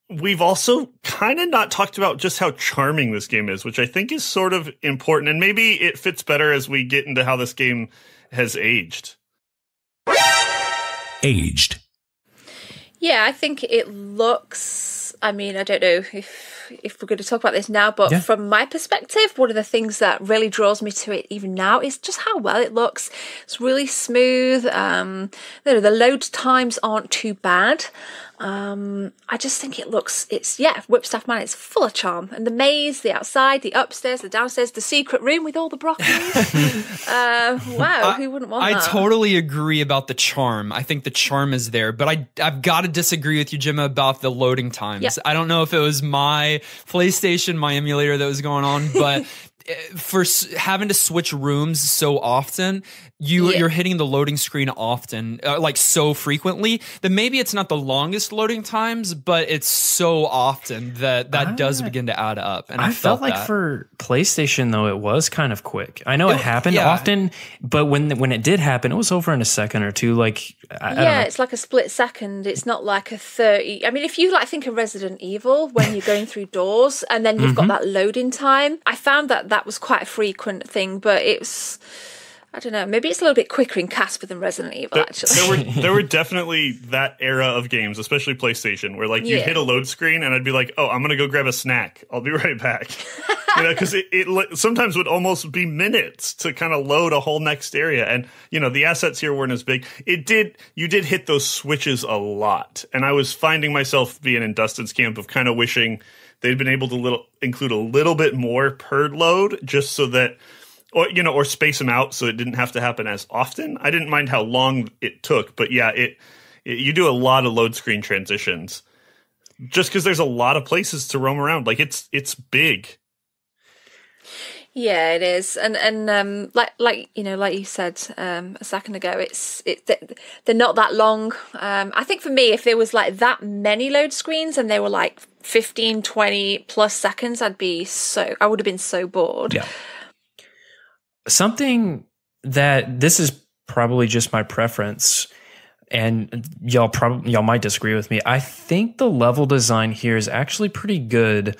Speaker 3: we've also kind of not talked about just how charming this game is, which I think is sort of important. And maybe it fits better as we get into how this game has aged.
Speaker 5: Aged.
Speaker 2: Yeah, I think it looks, I mean, I don't know if we're going to talk about this now, but from my perspective, one of the things that really draws me to it even now is just how well it looks. It's really smooth. The load times aren't too bad. I just think it looks, Whipstaff Man, it's full of charm. And the maze, the outside, the upstairs, the downstairs, the secret room with all the broccolis. Wow, who wouldn't want that?
Speaker 1: I totally agree about the charm. I think the charm is there, but I've got to disagree with you, Gemma, about the loading times.
Speaker 2: Yeah.
Speaker 1: I don't know if it was my PlayStation, my emulator that was going on, but for having to switch rooms so often, you're hitting the loading screen often, like so frequently, that maybe it's not the longest loading times, but it's so often that does begin to add up. And I felt
Speaker 4: like
Speaker 1: that.
Speaker 4: For PlayStation, though, it was kind of quick. I know it happened often, but when it did happen, it was over in a second or two. Like, I don't know.
Speaker 2: It's like a split second. It's not like a 30. I mean, if you think of Resident Evil, when you're going through doors and then you've got that loading time, I found that was quite a frequent thing, but it's, I don't know, maybe it's a little bit quicker in Casper than Resident Evil, actually.
Speaker 3: There were definitely that era of games, especially PlayStation, where like you'd hit a load screen and I'd be like, oh, I'm going to go grab a snack. I'll be right back. Because it sometimes would almost be minutes to kind of load a whole next area. And, the assets here weren't as big. You did hit those switches a lot. And I was finding myself being in Dustin's camp of kind of wishing they'd been able to include a little bit more per load just so that, or space them out so it didn't have to happen as often. I didn't mind how long it took, but yeah, you do a lot of load screen transitions just because there's a lot of places to roam around. Like it's big.
Speaker 2: Yeah, it is, and like you said a second ago, they're not that long. I think for me, if there was like that many load screens and they were like 15, 20 plus seconds, I would have been so bored.
Speaker 4: Yeah. Something that this is probably just my preference, and y'all might disagree with me. I think the level design here is actually pretty good.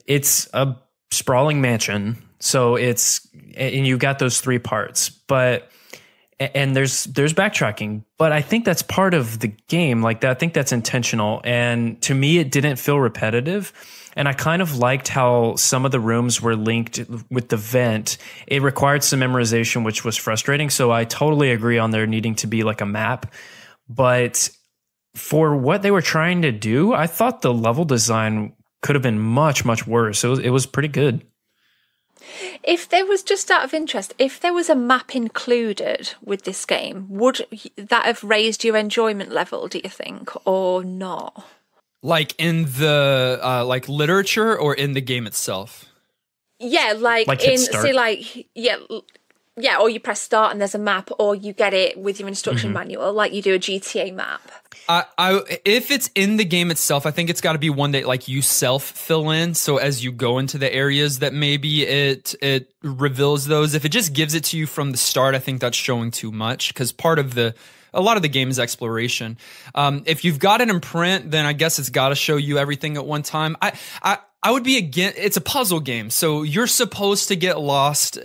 Speaker 4: It's a sprawling mansion. So and you got those three parts, and there's backtracking, but I think that's part of the game. Like that, I think that's intentional. And to me, it didn't feel repetitive. And I kind of liked how some of the rooms were linked with the vent. It required some memorization, which was frustrating. So I totally agree on there needing to be like a map, but for what they were trying to do, I thought the level design could have been much, much worse. It was pretty good.
Speaker 2: If there was, just out of interest, if there was a map included with this game, would that have raised your enjoyment level, do you think, or not?
Speaker 1: Like in the literature or in the game itself?
Speaker 2: Yeah, like in
Speaker 4: start.
Speaker 2: say or you press start and there's a map, or you get it with your instruction manual, like you do a GTA map.
Speaker 1: If it's in the game itself, I think it's got to be one that like you self fill in. So as you go into the areas that maybe it reveals those. If it just gives it to you from the start, I think that's showing too much, because a lot of the game is exploration. If you've got it in print, then I guess it's got to show you everything at one time. I would be it's a puzzle game, so you're supposed to get lost,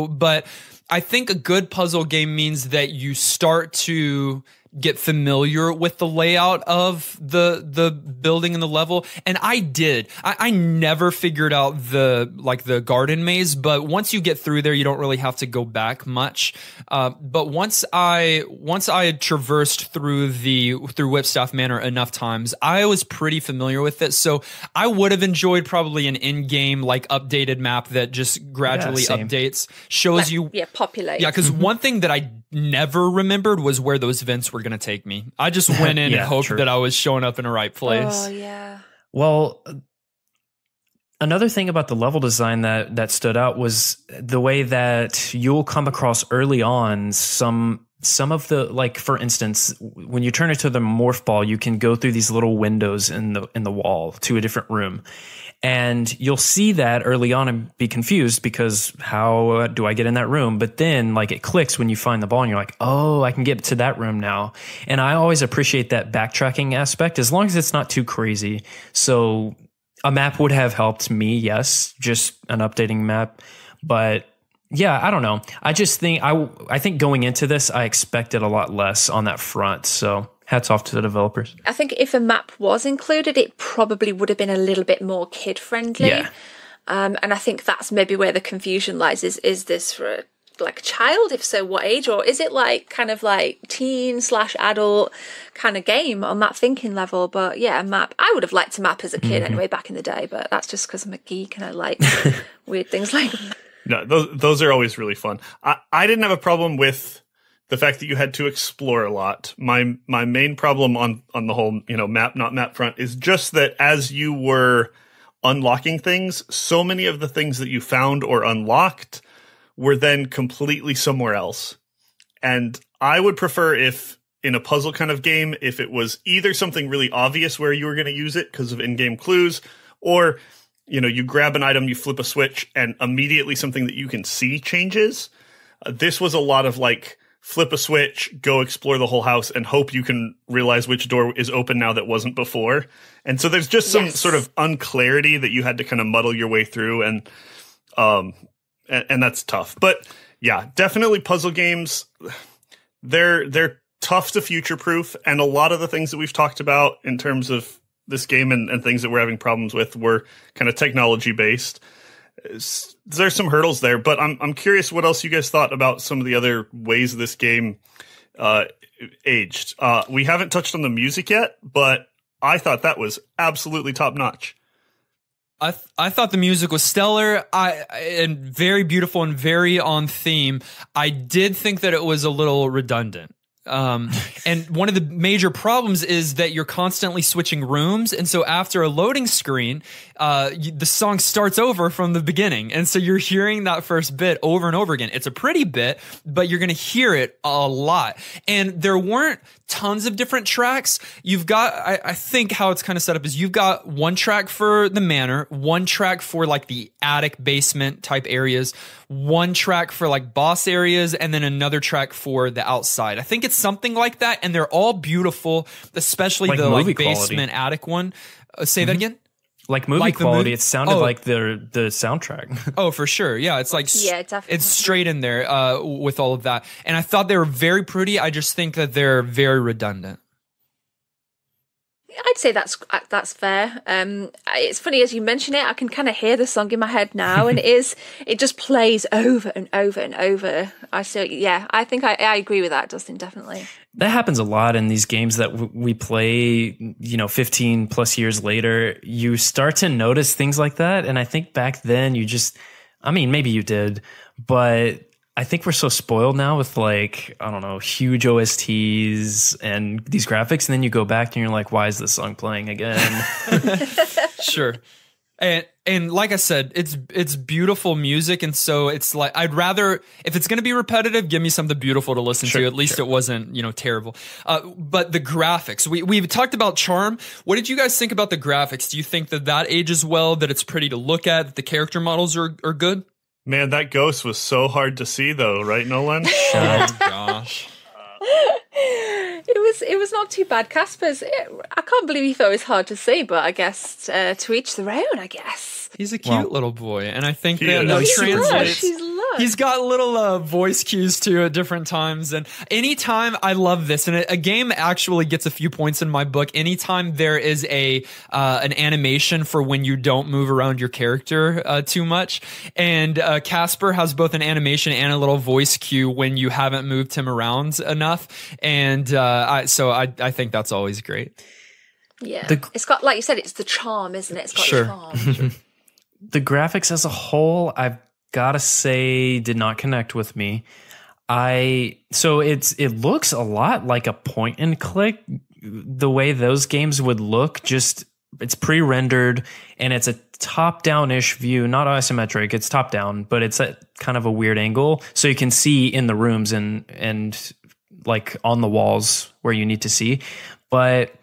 Speaker 1: but I think a good puzzle game means that you start to get familiar with the layout of the building and the level. And I did. I never figured out the garden maze, but once you get through there, you don't really have to go back much. But once I had traversed through Whipstaff Manor enough times, I was pretty familiar with it. So I would have enjoyed probably an in-game like updated map that just gradually updates, shows you
Speaker 2: populate.
Speaker 1: Yeah, because one thing that I never remembered was where those vents were going to take me. I just went in and hoped that I was showing up in the right place.
Speaker 2: Oh yeah.
Speaker 4: Well, another thing about the level design that stood out was the way that you'll come across early on some of the, like, for instance, when you turn into the morph ball, you can go through these little windows in the wall to a different room. And you'll see that early on and be confused because how do I get in that room? But then like it clicks when you find the ball and you're like, oh, I can get to that room now. And I always appreciate that backtracking aspect as long as it's not too crazy. So a map would have helped me. Yes. Just an updating map. But yeah, I don't know. I just think I think going into this, I expected a lot less on that front. So hats off to the developers.
Speaker 2: I think if a map was included, it probably would have been a little bit more kid friendly.
Speaker 4: Yeah.
Speaker 2: And I think that's maybe where the confusion lies. Is this for like a child? If so, what age? Or is it like kind of like teen/adult kind of game on that thinking level? But yeah, a map. I would have liked a map as a kid anyway back in the day, but that's just because I'm a geek and I like weird things like that.
Speaker 3: No, those are always really fun. I didn't have a problem with the fact that you had to explore a lot. My main problem on the whole, map, not map front is just that as you were unlocking things, so many of the things that you found or unlocked were then completely somewhere else. And I would prefer if in a puzzle kind of game, if it was either something really obvious where you were going to use it because of in-game clues, or you grab an item, you flip a switch, and immediately something that you can see changes. This was a lot of like, flip a switch, go explore the whole house, and hope you can realize which door is open now that wasn't before. And so there's just some sort of unclarity that you had to kind of muddle your way through, and that's tough. But yeah, definitely puzzle games. They're tough to future-proof, and a lot of the things that we've talked about in terms of this game and things that we're having problems with were kind of technology-based. There's some hurdles there, but I'm curious what else you guys thought about some of the other ways this game aged. We haven't touched on the music yet, but I thought that was absolutely top-notch.
Speaker 1: I thought the music was stellar and very beautiful and very on theme. I did think that it was a little redundant. And one of the major problems is that you're constantly switching rooms. And so after a loading screen, the song starts over from the beginning. And so you're hearing that first bit over and over again. It's a pretty bit, but you're going to hear it a lot. And there weren't tons of different tracks. You've got, I think how it's kind of set up is you've got one track for the manor, one track for like the attic basement type areas, one track for like boss areas, and then another track for the outside. I think it's something like that. And they're all beautiful, especially like the like basement attic one. Say that again.
Speaker 4: Like movie quality, it sounded like the soundtrack.
Speaker 1: Oh, for sure. Yeah, it's like definitely. It's straight in there with all of that. And I thought they were very pretty. I just think that they're very redundant.
Speaker 2: I'd say that's fair. It's funny as you mention it, I can kind of hear the song in my head now, and it just plays over and over and over. I think I agree with that, Dustin, definitely.
Speaker 4: That happens a lot in these games that we play, 15 plus years later. You start to notice things like that, and I think back then maybe you did, but I think we're so spoiled now with like, I don't know, huge OSTs and these graphics. And then you go back and you're like, why is this song playing again?
Speaker 1: Sure. And like I said, it's beautiful music. And so it's like, I'd rather, if it's going to be repetitive, give me something beautiful to listen to. At least it wasn't, terrible. But the graphics, we've talked about charm. What did you guys think about the graphics? Do you think that ages well, that it's pretty to look at, that the character models are good?
Speaker 3: Man, that ghost was so hard to see, though, right, Nolan?
Speaker 1: Oh gosh,
Speaker 2: it was not too bad. Casper's, I can't believe he thought it was hard to see, but I guess to each their own. I guess
Speaker 1: he's a cute little boy, and I think
Speaker 2: that
Speaker 1: translates.
Speaker 2: She's lush.
Speaker 1: He's got little voice cues too at different times. And anytime, I love this, and a game actually gets a few points in my book. Anytime there is an animation for when you don't move around your character too much. And Casper has both an animation and a little voice cue when you haven't moved him around enough. And so I think that's always great.
Speaker 2: Yeah. It's got, like you said, it's the charm, isn't it? It's got charm.
Speaker 1: Sure.
Speaker 4: The graphics as a whole, I've gotta say, did not connect with me. So it looks a lot like a point and click, the way those games would look. Just it's pre-rendered and it's a top-down-ish view, not isometric. It's top-down, but it's at kind of a weird angle, so you can see in the rooms and like on the walls where you need to see. But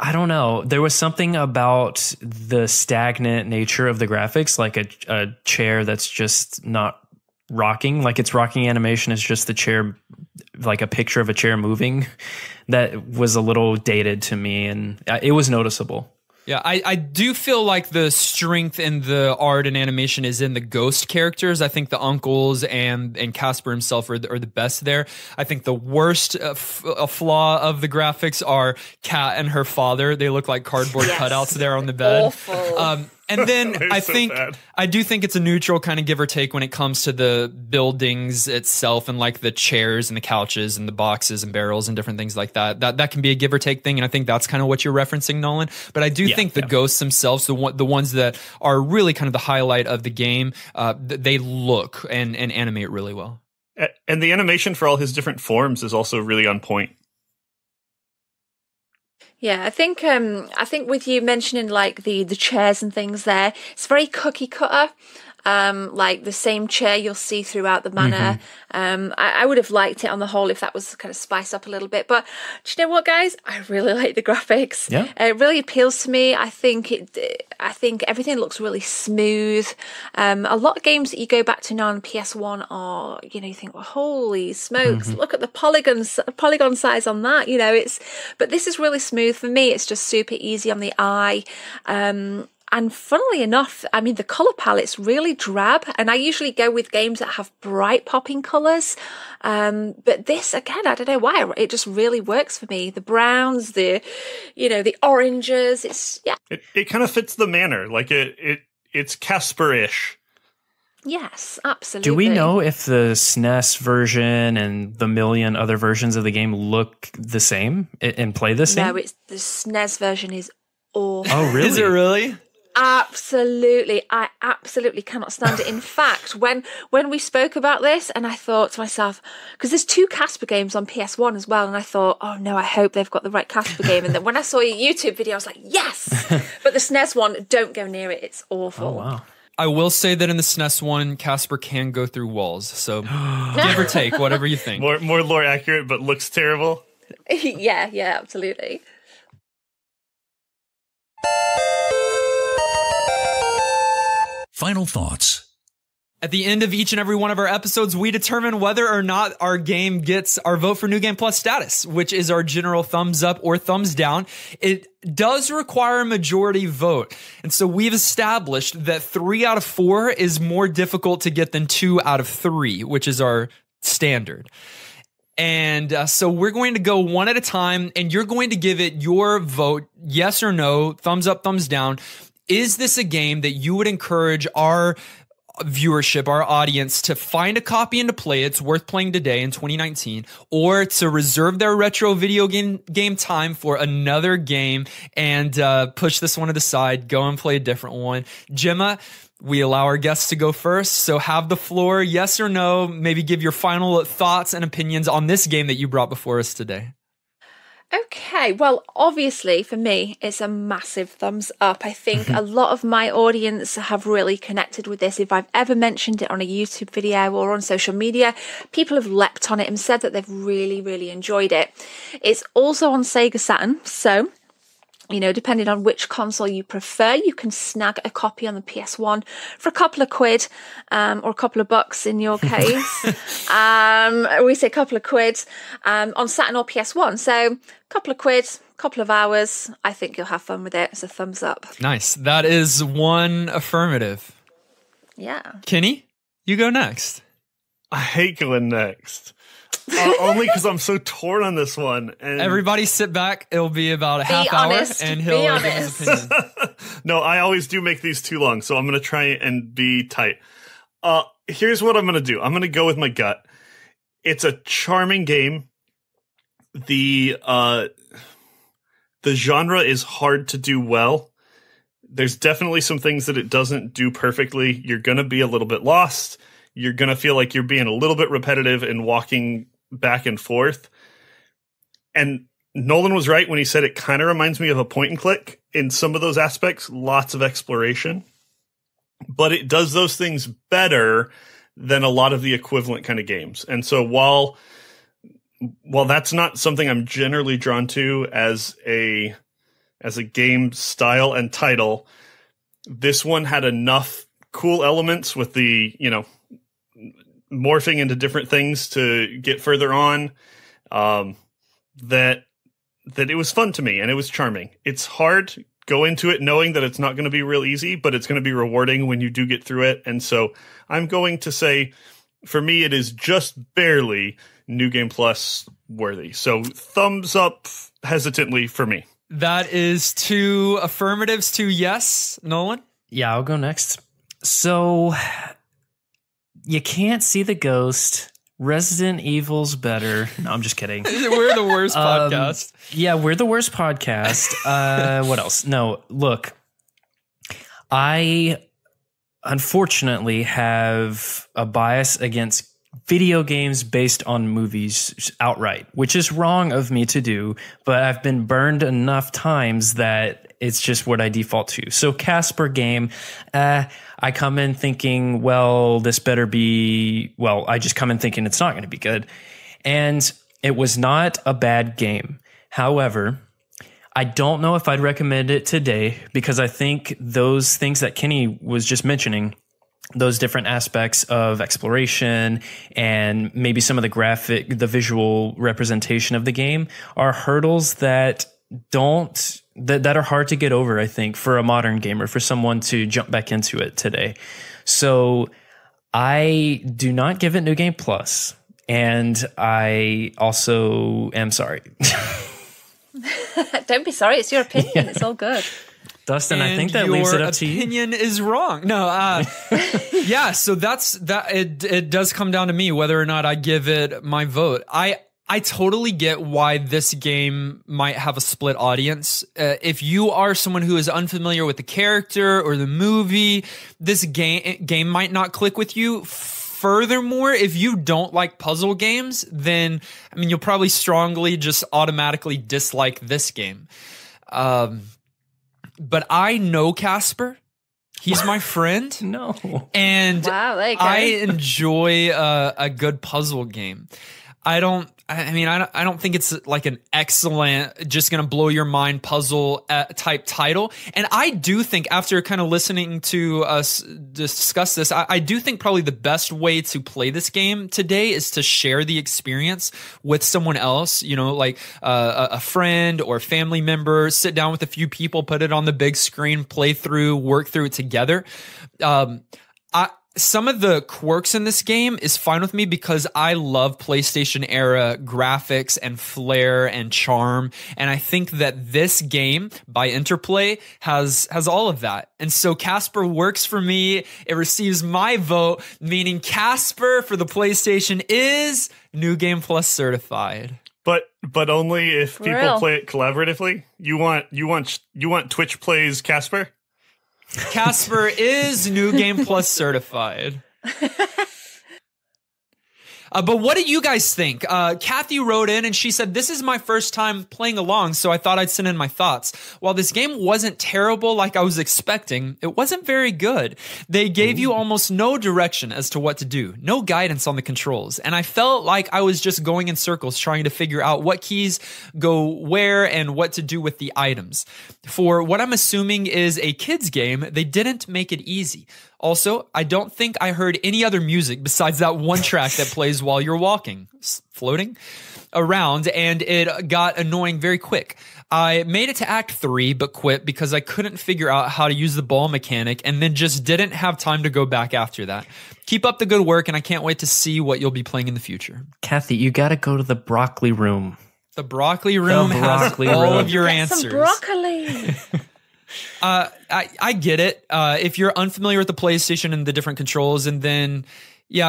Speaker 4: I don't know. There was something about the stagnant nature of the graphics, like a chair that's just not rocking, like its rocking animation is just the chair, like a picture of a chair moving, that was a little dated to me, and it was noticeable.
Speaker 1: Yeah, I do feel like the strength in the art and animation is in the ghost characters. I think the uncles and Casper himself are the best there. I think the worst flaw of the graphics are Kat and her father. They look like cardboard cutouts there on the bed.
Speaker 2: Awful.
Speaker 1: And then I do think it's a neutral kind of give or take when it comes to the buildings itself and like the chairs and the couches and the boxes and barrels and different things like that. That can be a give or take thing. And I think that's kind of what you're referencing, Nolan. But I do think the ghosts themselves, the ones that are really kind of the highlight of the game, they look and animate really well.
Speaker 3: And the animation for all his different forms is also really on point.
Speaker 2: Yeah, I think with you mentioning like the chairs and things there, it's very cookie cutter. Like the same chair you'll see throughout the manor. I would have liked it on the whole if that was kind of spiced up a little bit. But do you know what, guys? I really like the graphics.
Speaker 4: Yeah.
Speaker 2: It really appeals to me. I think everything looks really smooth. A lot of games that you go back to now on PS1 are, you think, well, holy smokes, look at the polygon size on that. But this is really smooth for me. It's just super easy on the eye. And funnily enough, I mean, the colour palette's really drab, and I usually go with games that have bright popping colours. But this, again, I don't know why, it just really works for me. The browns, the oranges,
Speaker 3: It kind of fits the manner, like it's Casper-ish.
Speaker 2: Yes, absolutely.
Speaker 4: Do we know if the SNES version and the million other versions of the game look the same and play the same?
Speaker 2: No, the SNES version is awful.
Speaker 4: Oh, really?
Speaker 1: Is it really?
Speaker 2: Absolutely. I absolutely cannot stand it. In fact, when we spoke about this, and I thought to myself, because there's 2 Casper games on PS1 as well, and I thought, oh no, I hope they've got the right Casper game. And then when I saw your YouTube video, I was like, yes! But the SNES one, don't go near it. It's awful.
Speaker 4: Oh, wow.
Speaker 1: I will say that in the SNES one, Casper can go through walls. So give or take, whatever you think.
Speaker 3: More lore accurate, but looks terrible.
Speaker 2: Yeah, absolutely.
Speaker 5: Final thoughts.
Speaker 1: At the end of each and every one of our episodes, we determine whether or not our game gets our vote for New Game Plus status, which is our general thumbs up or thumbs down. It does require a majority vote. And so we've established that 3 out of 4 is more difficult to get than 2 out of 3, which is our standard. And so we're going to go one at a time, and you're going to give it your vote, yes or no, thumbs up, thumbs down. Is this a game that you would encourage our viewership, our audience, to find a copy and to play? It's worth playing today in 2019, or to reserve their retro video game time for another game and push this one to the side, go and play a different one. Gemma, we allow our guests to go first, so have the floor, yes or no. Maybe give your final thoughts and opinions on this game that you brought before us today.
Speaker 2: Okay, well, obviously for me, it's a massive thumbs up. I think a lot of my audience have really connected with this. If I've ever mentioned it on a YouTube video or on social media, people have leapt on it and said that they've really, really enjoyed it. It's also on Sega Saturn, so depending on which console you prefer, you can snag a copy on the PS1 for a couple of quid, or a couple of bucks in your case. We say a couple of quid, on Saturn or PS1. So a couple of quid, couple of hours. I think you'll have fun with it. It's a thumbs up.
Speaker 1: Nice. That is one affirmative.
Speaker 2: Yeah.
Speaker 1: Kenny, You go next.
Speaker 3: I hate going next. Only because I'm so torn on this one. And
Speaker 1: Everybody sit back. It'll be about a half
Speaker 2: honest.
Speaker 1: hour, and he'll
Speaker 2: Be
Speaker 1: give his opinion.
Speaker 3: No, I always do make these too long, so I'm going to try and be tight. Here's what I'm going to do. I'm going to go with my gut. It's a charming game. The genre is hard to do well. There's definitely some things that it doesn't do perfectly. You're going to be a little bit lost. You're going to feel like you're being a little bit repetitive and walking back and forth. And Nolan was right when he said it kind of reminds me of a point and click in some of those aspects. Lots of exploration. But it does those things better than a lot of the equivalent kind of games. And so while that's not something I'm generally drawn to as a game style and title, this one had enough cool elements with the, morphing into different things to get further on, that it was fun to me and it was charming. It's hard. Go into it knowing that it's not going to be real easy, but it's going to be rewarding when you do get through it. And so I'm going to say, for me, it is just barely New Game Plus worthy. So thumbs up hesitantly for me.
Speaker 1: That is 2 affirmatives, 2 yes. Nolan?
Speaker 4: Yeah, I'll go next. So you can't see the ghost. Resident Evil's better. No, I'm just kidding.
Speaker 1: We're the worst podcast.
Speaker 4: Yeah, we're the worst podcast. What else? No, look, I unfortunately have a bias against video games based on movies outright, which is wrong of me to do, but I've been burned enough times that it's just what I default to. So Casper game, I come in thinking, well, this better be, well, I just come in thinking it's not going to be good. And it was not a bad game. However, I don't know if I'd recommend it today because I think those things that Kenny was just mentioning, those different aspects of exploration and maybe some of the visual representation of the game are hurdles that are hard to get over, I think, for a modern gamer, for someone to jump back into it today. So I do not give it New Game Plus, and I also am sorry.
Speaker 2: Don't be sorry. It's your opinion. Yeah. It's all good.
Speaker 4: Dustin,
Speaker 1: and
Speaker 4: I think that leaves it up to you.
Speaker 1: Your opinion is wrong. No, yeah. So that's that. It does come down to me whether or not I give it my vote. I totally get why this game might have a split audience. If you are someone who is unfamiliar with the character or the movie, this game might not click with you. Furthermore, if you don't like puzzle games, then, you'll probably strongly just automatically dislike this game. But I know Casper. He's my friend.
Speaker 4: No.
Speaker 1: And
Speaker 2: wow, there you go.
Speaker 1: I enjoy a good puzzle game. I don't think it's like an excellent, just going to blow your mind puzzle type title. And I do think after kind of listening to us discuss this, I do think probably the best way to play this game today is to share the experience with someone else, like a friend or family member, sit down with a few people, put it on the big screen, play through, work through it together. Some of the quirks in this game is fine with me because I love PlayStation era graphics and flair and charm. And I think that this game by Interplay has all of that. And so Casper works for me. It receives my vote, meaning Casper for the PlayStation is New Game Plus certified.
Speaker 3: But only if people play it collaboratively. You want Twitch plays Casper?
Speaker 1: Casper is New Game Plus certified. But what do you guys think? Kathy wrote in and she said, this is my first time playing along, so I thought I'd send in my thoughts. While this game wasn't terrible like I was expecting, it wasn't very good. They gave you almost no direction as to what to do, no guidance on the controls, and I felt like I was just going in circles trying to figure out what keys go where and what to do with the items. For what I'm assuming is a kid's game, they didn't make it easy. Also, I don't think I heard any other music besides that one track that plays while you're walking, floating around, and it got annoying very quick. I made it to Act 3, but quit because I couldn't figure out how to use the ball mechanic and then just didn't have time to go back after that. Keep up the good work, and I can't wait to see what you'll be playing in the future.
Speaker 4: Kathy, you got to go to the broccoli room.
Speaker 1: The broccoli room has all of your answers.
Speaker 2: Some broccoli.
Speaker 1: I get it. If you're unfamiliar with the PlayStation and the different controls, and then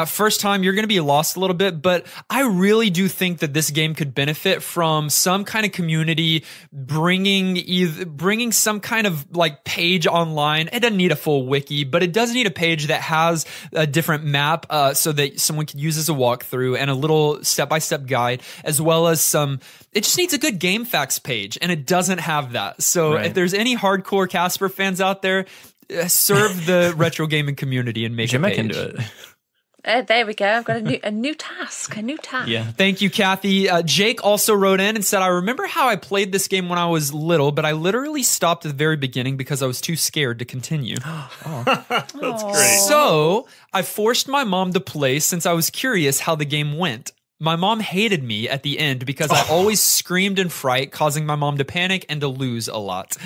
Speaker 1: first time you're going to be lost a little bit, but I really do think that this game could benefit from some kind of community bringing some kind of like page online. It doesn't need a full wiki, but it does need a page that has a different map so that someone could use as a walkthrough and a little step-by-step guide, as well as it just needs a good game facts page, and it doesn't have that. So if there's any hardcore Casper fans out there, serve the retro gaming community and make a page.
Speaker 4: Can do it.
Speaker 2: There we go. I've got a new task.
Speaker 1: Yeah. Thank you, Kathy. Jake also wrote in and said, I remember how I played this game when I was little, but I literally stopped at the very beginning because I was too scared to continue.
Speaker 3: That's great.
Speaker 1: So I forced my mom to play since I was curious how the game went. My mom hated me at the end because I always screamed in fright, causing my mom to panic and to lose a lot.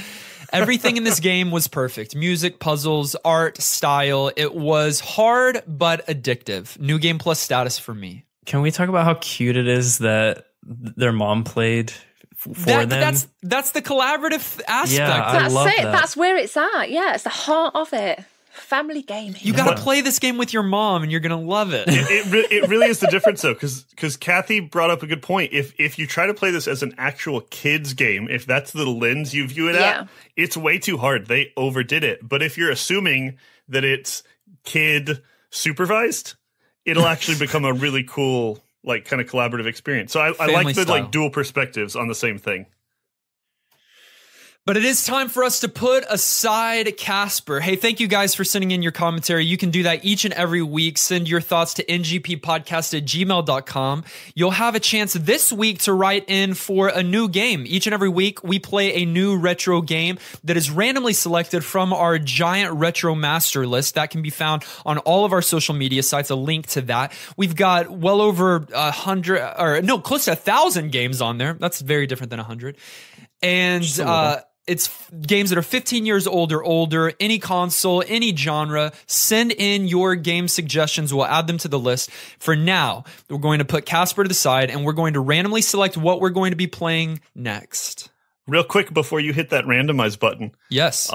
Speaker 1: Everything in this game was perfect. Music, puzzles, art, style. It was hard but addictive. New Game Plus status for me.
Speaker 4: Can we talk about how cute it is that their mom played for them?
Speaker 1: That's the collaborative aspect.
Speaker 4: Yeah, I love that.
Speaker 2: That's where it's at. Yeah, it's the heart of it. Family gaming.
Speaker 1: You got to play this game with your mom, and you're going to love it.
Speaker 3: It really is the difference, though, because Kathy brought up a good point. If you try to play this as an actual kids game, if that's the lens you view it at, it's way too hard. They overdid it. But if you're assuming that it's kid supervised, it'll actually become a really cool, like, kind of collaborative experience. So I like the like dual perspectives on the same thing.
Speaker 1: But it is time for us to put aside Casper. Hey, thank you guys for sending in your commentary. You can do that each and every week. Send your thoughts to ngppodcast@gmail.com. You'll have a chance this week to write in for a new game. Each and every week, we play a new retro game that is randomly selected from our giant retro master list. That can be found on all of our social media sites, a link to that. We've got well over close to 1,000 games on there. That's very different than 100. And it's games that are 15 years old or older, any console, any genre. Send in your game suggestions. We'll add them to the list. For now, we're going to put Casper to the side, and we're going to randomly select what we're going to be playing next.
Speaker 3: Real quick before you hit that randomize button.
Speaker 1: Yes.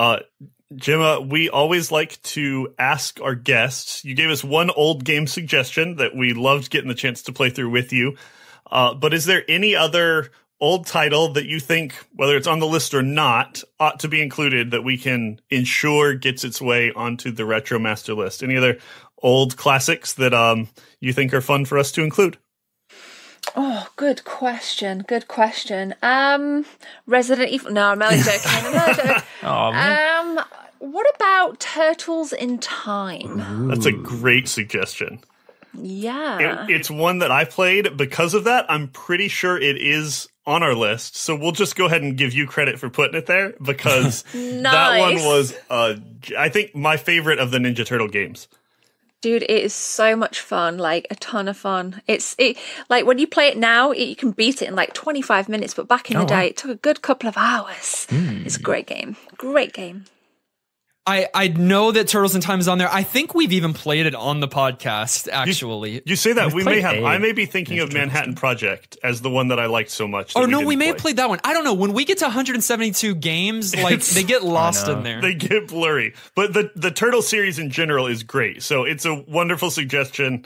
Speaker 3: Gemma, we always like to ask our guests. You gave us one old game suggestion that we loved getting the chance to play through with you. But is there any other old title that you think, whether it's on the list or not, ought to be included that we can ensure gets its way onto the Retro Master list? Any other old classics that you think are fun for us to include?
Speaker 2: Oh, good question. Resident Evil. No, I'm only joking. What about Turtles in Time?
Speaker 3: Ooh. That's a great suggestion.
Speaker 2: Yeah.
Speaker 3: It's one that I played. Because of that, I'm pretty sure it is on our list. So we'll just go ahead and give you credit for putting it there, because that one was, I think, my favorite of the Ninja Turtle games.
Speaker 2: Dude, it is so much fun, like a ton of fun. Like when you play it now, you can beat it in like 25 minutes, but back in the day, it took a good couple of hours. It's a great game. Great game.
Speaker 1: I know that Turtles in Time is on there. I think we've even played it on the podcast, actually.
Speaker 3: You say that. We may have. I may be thinking of Manhattan Project as the one that I liked so much.
Speaker 1: Oh, no, we may have played that one. I don't know. When we get to 172 games, like they get lost in there.
Speaker 3: They get blurry. But the Turtle series in general is great. So it's a wonderful suggestion,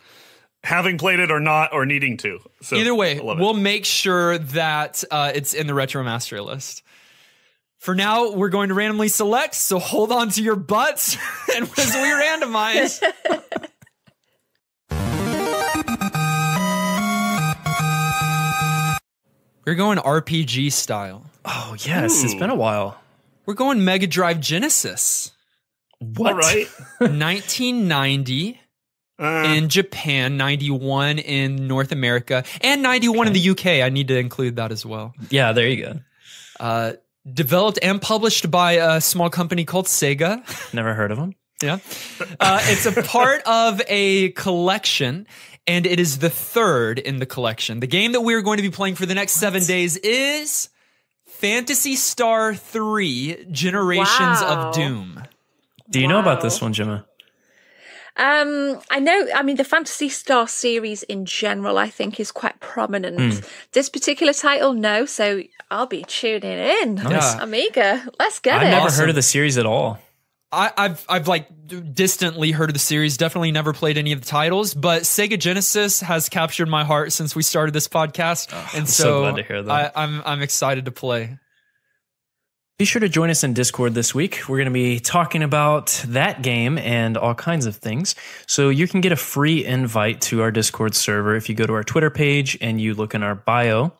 Speaker 3: having played it or not, or needing to. So
Speaker 1: either way, we'll make sure that it's in the Retro Master list. For now, we're going to randomly select, so hold on to your butts and as we randomize. We're going RPG style.
Speaker 4: Oh, yes. Ooh. It's been a while.
Speaker 1: We're going Mega Drive Genesis.
Speaker 3: What? All right.
Speaker 1: 1990 in Japan, 91 in North America, and 91 in the UK. I need to include that as well.
Speaker 4: Yeah, there you go.
Speaker 1: Developed and published by a small company called Sega.
Speaker 4: Never heard of them.
Speaker 1: Yeah. It's a part of a collection, and it is the third in the collection. The game that we're going to be playing for the next 7 days is Phantasy Star 3 Generations of Doom.
Speaker 4: Do you know about this one, Gemma?
Speaker 2: I know, I mean, the Phantasy Star series in general, I think, is quite prominent. This particular title, no, so I'll be tuning in.
Speaker 1: Nice.
Speaker 2: I'm eager. Let's get it.
Speaker 4: I've never heard of the series at all.
Speaker 1: I've like distantly heard of the series, definitely never played any of the titles, but Sega Genesis has captured my heart since we started this podcast. And
Speaker 4: I'm so glad to hear that.
Speaker 1: I'm excited to play.
Speaker 4: Be sure to join us in Discord this week. We're going to be talking about that game and all kinds of things. So you can get a free invite to our Discord server if you go to our Twitter page and you look in our bio.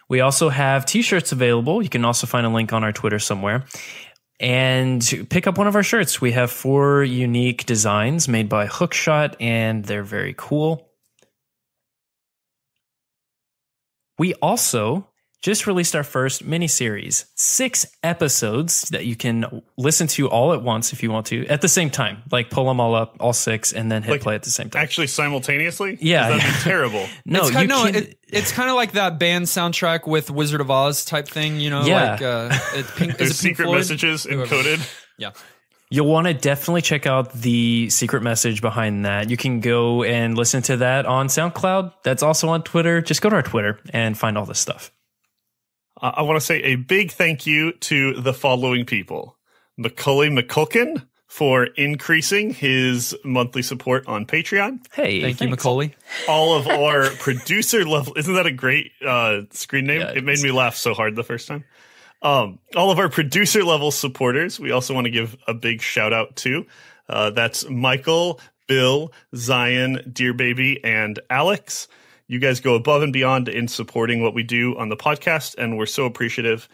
Speaker 4: We also have t-shirts available. You can also find a link on our Twitter somewhere. And pick up one of our shirts. We have 4 unique designs made by Hookshot, and they're very cool. We also just released our first mini-series, 6 episodes that you can listen to all at once if you want to, at the same time. Like pull them all up, all 6, and then hit play at the same time.
Speaker 3: Actually, simultaneously?
Speaker 4: Yeah.
Speaker 3: That'd be terrible.
Speaker 4: No,
Speaker 1: it's kind of like that band soundtrack with Wizard of Oz type thing, you know?
Speaker 4: Yeah.
Speaker 1: Like,
Speaker 3: There's secret messages encoded.
Speaker 1: Yeah.
Speaker 4: You'll want to definitely check out the secret message behind that. You can go and listen to that on SoundCloud. That's also on Twitter. Just go to our Twitter and find all this stuff.
Speaker 3: I want to say a big thank you to the following people. Macaulay McCulkin for increasing his monthly support on Patreon.
Speaker 4: Hey,
Speaker 1: thank you, Macaulay.
Speaker 3: All of our producer level. Isn't that a great screen name?
Speaker 4: Yeah,
Speaker 3: it made me laugh so hard the first time. All of our producer level supporters, we also want to give a big shout out to. That's Michael, Bill, Zion, Dear Baby, and Alex. You guys go above and beyond in supporting what we do on the podcast, and we're so appreciative.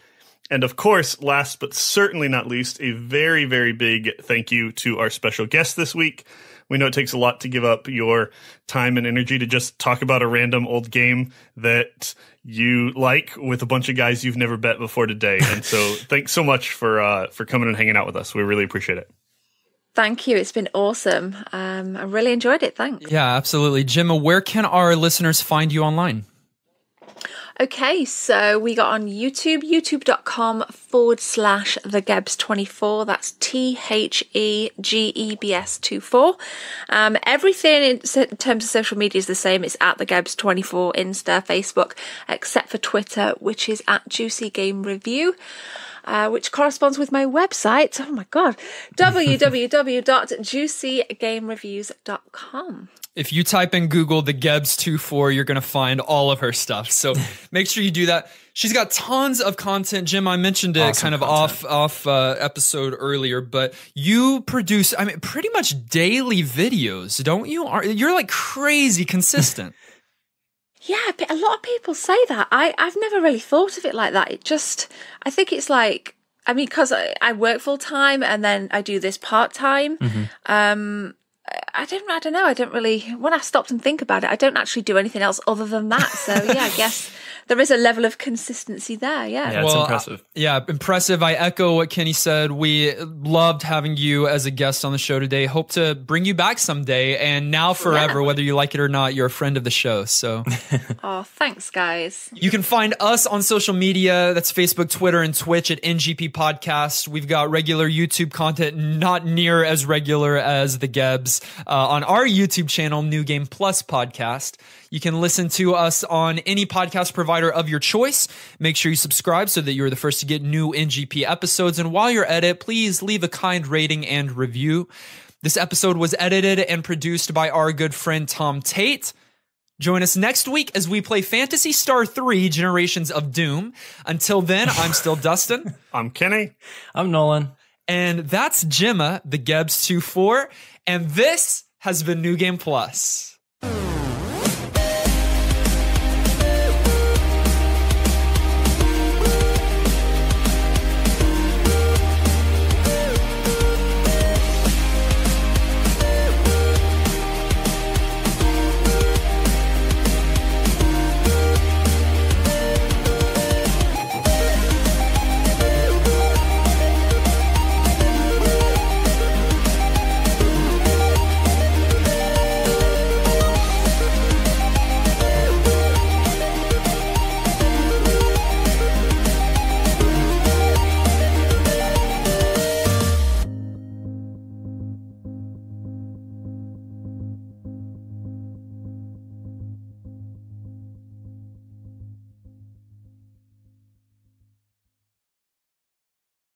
Speaker 3: And of course, last but certainly not least, a very, very big thank you to our special guest this week. We know it takes a lot to give up your time and energy to just talk about a random old game that you like with a bunch of guys you've never bet before today. And so thanks so much for coming and hanging out with us. We really appreciate it.
Speaker 2: Thank you. It's been awesome. I really enjoyed it. Thanks.
Speaker 1: Yeah, absolutely. Gemma, where can our listeners find you online?
Speaker 2: Okay, so we got on YouTube, youtube.com/TheGebs24. That's TheGebs24. Everything in terms of social media is the same. It's at TheGebs24, Insta, Facebook, except for Twitter, which is at Juicy Game Review. Which corresponds with my website. Oh my God. www.juicygamereviews.com.
Speaker 1: If you type in Google TheGebs24, you're going to find all of her stuff. So make sure you do that. She's got tons of content. Jim, I mentioned it awesome kind of off episode earlier, but you produce, I mean, pretty much daily videos, don't you? You're like crazy consistent.
Speaker 2: Yeah, but a lot of people say that. I've never really thought of it like that. I think it's like, I mean, because I work full time and then I do this part time. Mm-hmm. I don't know. I don't really, when I stopped and think about it, I don't actually do anything else other than that. So yeah, I guess there is a level of consistency there. Yeah.
Speaker 4: It's impressive.
Speaker 1: Impressive. I echo what Kenny said. We loved having you as a guest on the show today. Hope to bring you back someday, and now forever, whether you like it or not, you're a friend of the show. So,
Speaker 2: oh, thanks, guys.
Speaker 1: You can find us on social media. That's Facebook, Twitter, and Twitch at NGP Podcast. We've got regular YouTube content, not near as regular as the Gebs, on our YouTube channel, New Game Plus Podcast. You can listen to us on any podcast provider of your choice. Make sure you subscribe so that you're the first to get new NGP episodes. And while you're at it, please leave a kind rating and review. This episode was edited and produced by our good friend Tom Tate. Join us next week as we play Phantasy Star 3 Generations of Doom. Until then, I'm still Dustin.
Speaker 3: I'm Kenny.
Speaker 4: I'm Nolan.
Speaker 1: And that's Gemma, TheGebs24. And this has been New Game Plus.